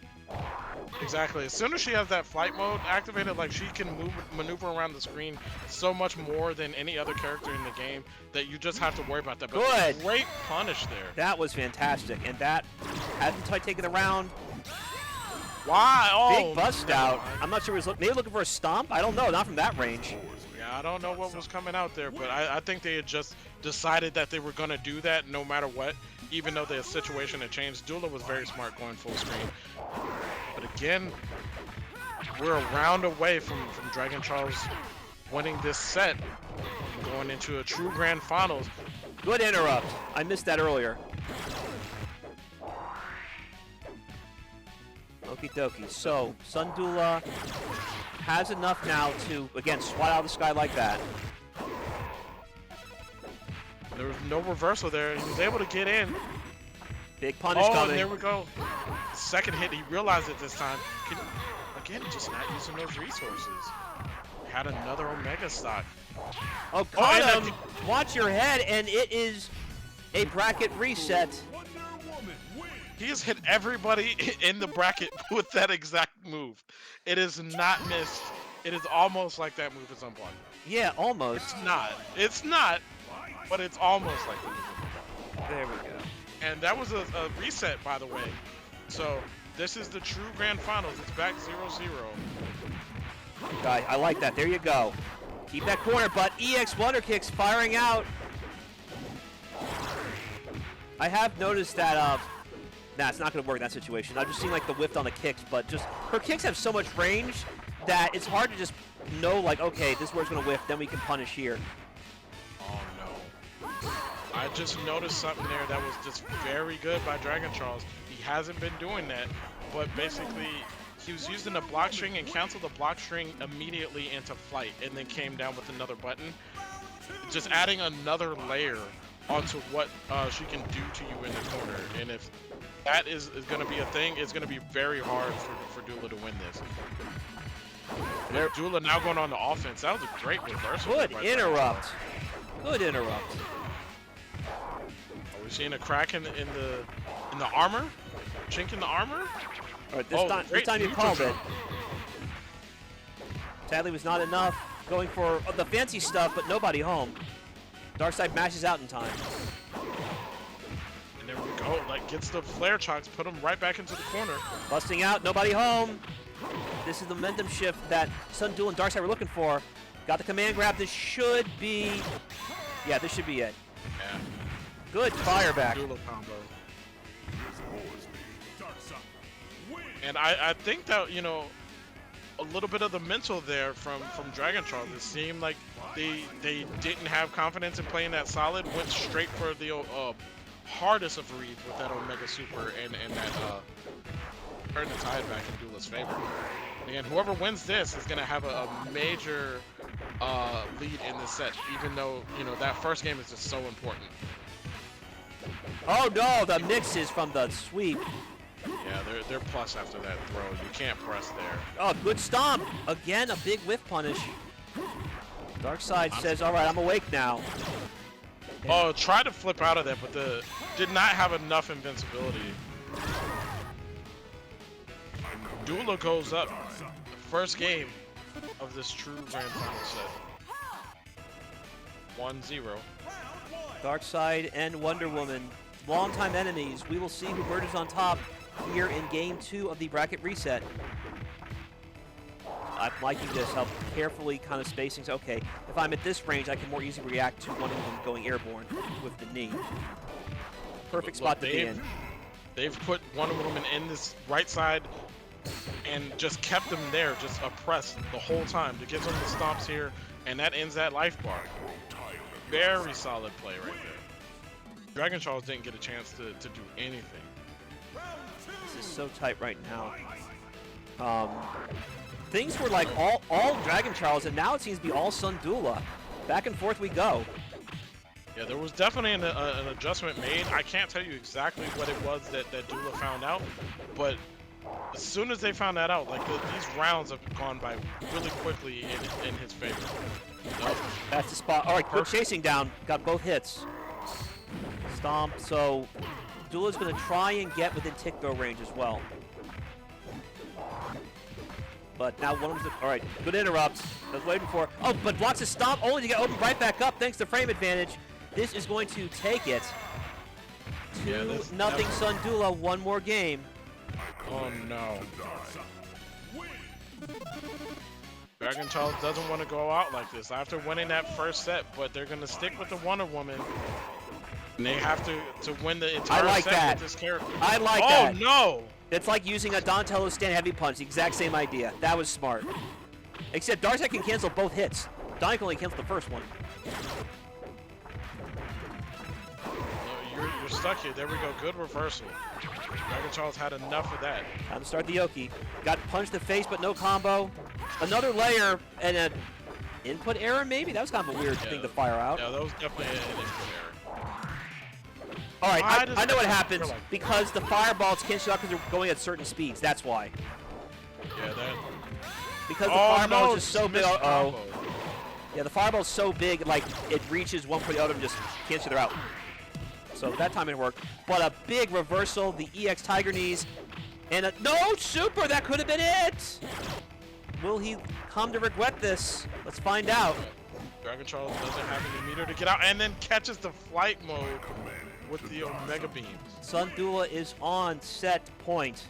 Exactly. As soon as she has that flight mode activated, like, she can maneuver around the screen so much more than any other character in the game that you just have to worry about that. But good. Great punish there. That was fantastic, and that hasn't taken the round. Why? Oh, big bust out. I'm not sure he was maybe looking for a stomp. I don't know. Not from that range. Yeah, I don't know what was coming out there, but I think they had just decided that they were going to do that no matter what, even though the situation had changed. Dula was very smart going full screen. But again, we're a round away from Dragon Charles winning this set and going into a true grand finals. Good interrupt. I missed that earlier. Okie dokie. So, Sundula has enough now to, again, swat out of the sky like that. There was no reversal there. He was able to get in. Big punish coming. Oh, there we go. Second hit, he realized it this time. Again, just not using those resources. Had another Omega stock. Oh, caught him. Watch your head, and it is a bracket reset. He has hit everybody in the bracket with that exact move. It is not missed. It is almost like that move is unblocked. Yeah, almost. It's not. It's not, but it's almost like the move is unblocked. There we go. And that was a reset, by the way. So This is the true grand finals. It's back 0-0. Guy, I like that. There you go. Keep that corner, but EX Wonder Kicks firing out. I have noticed that, nah, it's not going to work in that situation. I've just seen, like, the whiff on the kicks, but just, her kicks have so much range that it's hard to just know, like, okay, this is where it's going to whiff, then we can punish here. Oh, no. I just noticed something there that was just very good by Dragon Charles. He hasn't been doing that, but basically, he was using the block string and canceled the block string immediately into flight, and then came down with another button. Just adding another layer onto what she can do to you in the corner. And if that is going to be a thing, it's going to be very hard for Dula to win this. There, Dula now going on the offense. That was a great reversal. Good interrupt. Good interrupt. Are we seeing a crack in the armor? Chink in the armor? All right, this time you called it. Sadly, was not enough. Going for the fancy stuff, but nobody home. Darkseid mashes out in time. And there we go. Like, gets the flare chocks, put him right back into the corner. Busting out, nobody home. This is the momentum shift that Sun Duel and Darkseid were looking for. Got the command grab. This should be... Yeah, this should be it. Yeah. Good fire back. Dula combo. And I think that, you know, a little bit of the mental there from Dragon Charles. It seemed like they didn't have confidence in playing that solid, went straight for the hardest of reads with that Omega Super and that turned the tide back in Dula's favor. And whoever wins this is going to have a major lead in this set, even though, you know, that first game is just so important. Oh no, the mixes from the sweep. Yeah, they're plus after that throw. You can't press there. Oh, good stomp. Again, a big whiff punish. Darkseid says, all right, I'm awake now. Oh, tried to flip out of that, but did not have enough invincibility. Dula goes up. First game of this true grand final set. 1-0. Darkseid and Wonder Woman, longtime enemies. We will see who emerges on top here in Game 2 of the bracket reset. I'm liking this, how carefully kind of spacing. Okay, if I'm at this range, I can more easily react to one of them going airborne with the knee. Perfect spot to be in. They've put Wonder Woman in this right side and just kept them there, just oppressed the whole time to give them the stomps here, and that ends that life bar. Very solid play right there. Dragon Charles didn't get a chance to do anything. This is so tight right now. Things were like all Dragon Charles, and now it seems to be all Sun Dula. Back and forth we go. Yeah, there was definitely an adjustment made. I can't tell you exactly what it was that Dula found out, but as soon as they found that out, like these rounds have gone by really quickly in his favor. That's the spot. All right, good chasing down. Got both hits. Stomp. So Dula's going to try and get within tick throw range as well. But now one of them's... All right, good interrupt. I was waiting for... Oh, but blocks a stomp only to get opened right back up thanks to frame advantage. This is going to take it. 2-0 Sun Dula. One more game. Oh, no. Dragon Charles doesn't want to go out like this after winning that first set, but they're going to stick with the Wonder Woman. And they have to win the entire set with this character. I like that. Oh, no! It's like using a Donatello stand heavy punch. The exact same idea. That was smart. Except Darkseid can cancel both hits. Donnie can only cancel the first one. You're stuck here. There we go. Good reversal. Dragon Charles had enough of that. Time to start the Yoki. Got punched in the face, but no combo. Another layer and an input error, maybe? That was kind of a weird thing to fire out. Yeah, that was definitely an input error. All right, I know what happens. Because the fireballs cancel out because they're going at certain speeds. That's why. Yeah, that... Because the fireball is just so big. Uh-oh. Yeah, the fireball is so big, like, it reaches one for the other and just cancels it out. So that time it worked. But a big reversal, the EX Tiger Knees, and a no super, that could have been it! Will he come to regret this? Let's find out. Dragon Charles doesn't have any meter to get out, and then catches the flight mode with the Omega Beams. Sun Dula is on set point.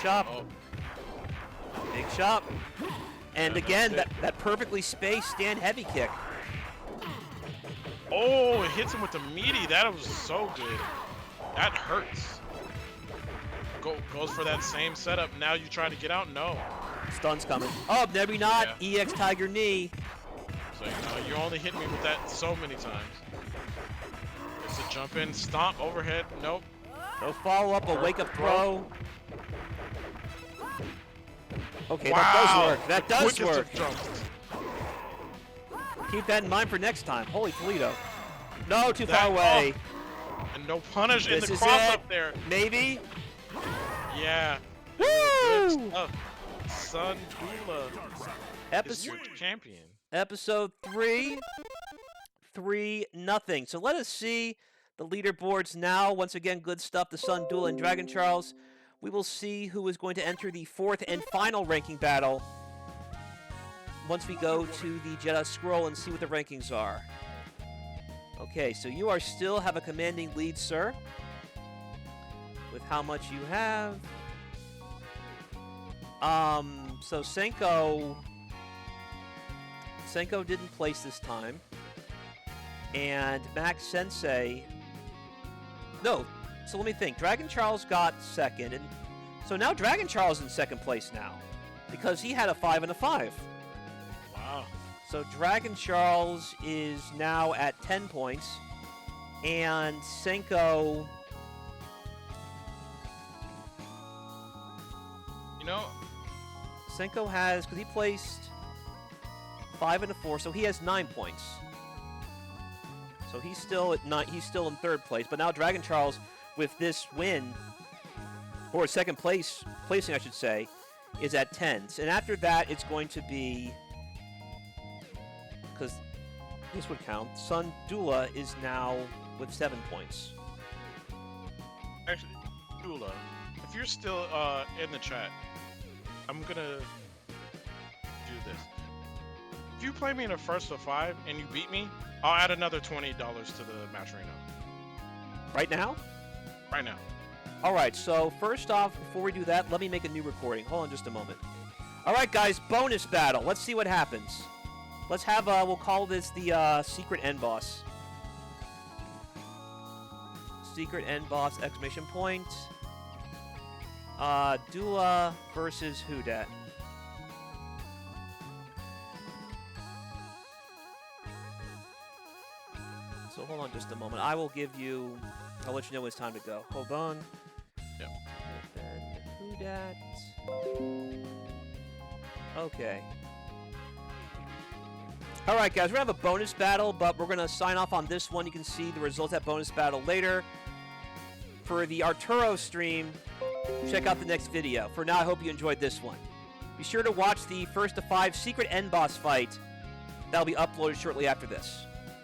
shop. Oh. Big shop. And Yeah, again, that's that perfectly spaced stand heavy kick. Oh, it hits him with the meaty. That was so good. That hurts. Goes for that same setup. Now you try to get out? No. Stun's coming. Oh, maybe not. Yeah. EX Tiger knee. So, you only hit me with that so many times. It's a jump in, stomp, overhead. Nope. No follow-up, a wake-up throw. Okay, Wow. that does work. That does Quickest work. of jumps. Keep that in mind for next time. Holy Toledo. No, too far away. Oh. And no punish in This the is cross it. up there. Maybe. Yeah. Woo! Good stuff. Sun Dula is your champion. Episode 3. 3-0. So let us see the leaderboards now. Once again, good stuff. The Sun Duel and Dragon Charles. We will see who is going to enter the 4th and final ranking battle once we go to the Jedi Scroll and see what the rankings are. Okay, so you still have a commanding lead, sir, with how much you have. So Senko didn't place this time. And Max Sensei, no, so let me think. Dragon Charles got second, and so now Dragon Charles is in second place now, because he had a 5 and a 5. Wow. So Dragon Charles is now at 10 points, and Senko, Senko has, because he placed 5 and a 4, so he has 9 points. So he's still at 9. He's still in 3rd place. But now Dragon Charles, with this win, or second placing, I should say, is at 10. And after that, it's going to be, because this would count. Sun Dula is now with 7 points. Actually, Dula, if you're still in the chat, I'm gonna do this. If you play me in a 1st of 5 and you beat me, I'll add another $20 to the Matcherino. Right now? Right now. All right, so first off, before we do that, let me make a new recording. Hold on just a moment. All right, guys, bonus battle. Let's see what happens. Let's have, we'll call this the secret end boss. Secret end boss, exclamation point. Dula versus Whodat. So hold on just a moment. I will give you, I'll let you know when it's time to go. Hold on. Yep. And then Whodat. Okay. All right, guys, we're going to have a bonus battle, but we're going to sign off on this one. You can see the results of that bonus battle later. For the Arturo stream, check out the next video. For now, I hope you enjoyed this one. Be sure to watch the 1st of 5 secret end boss fight. That'll be uploaded shortly after this.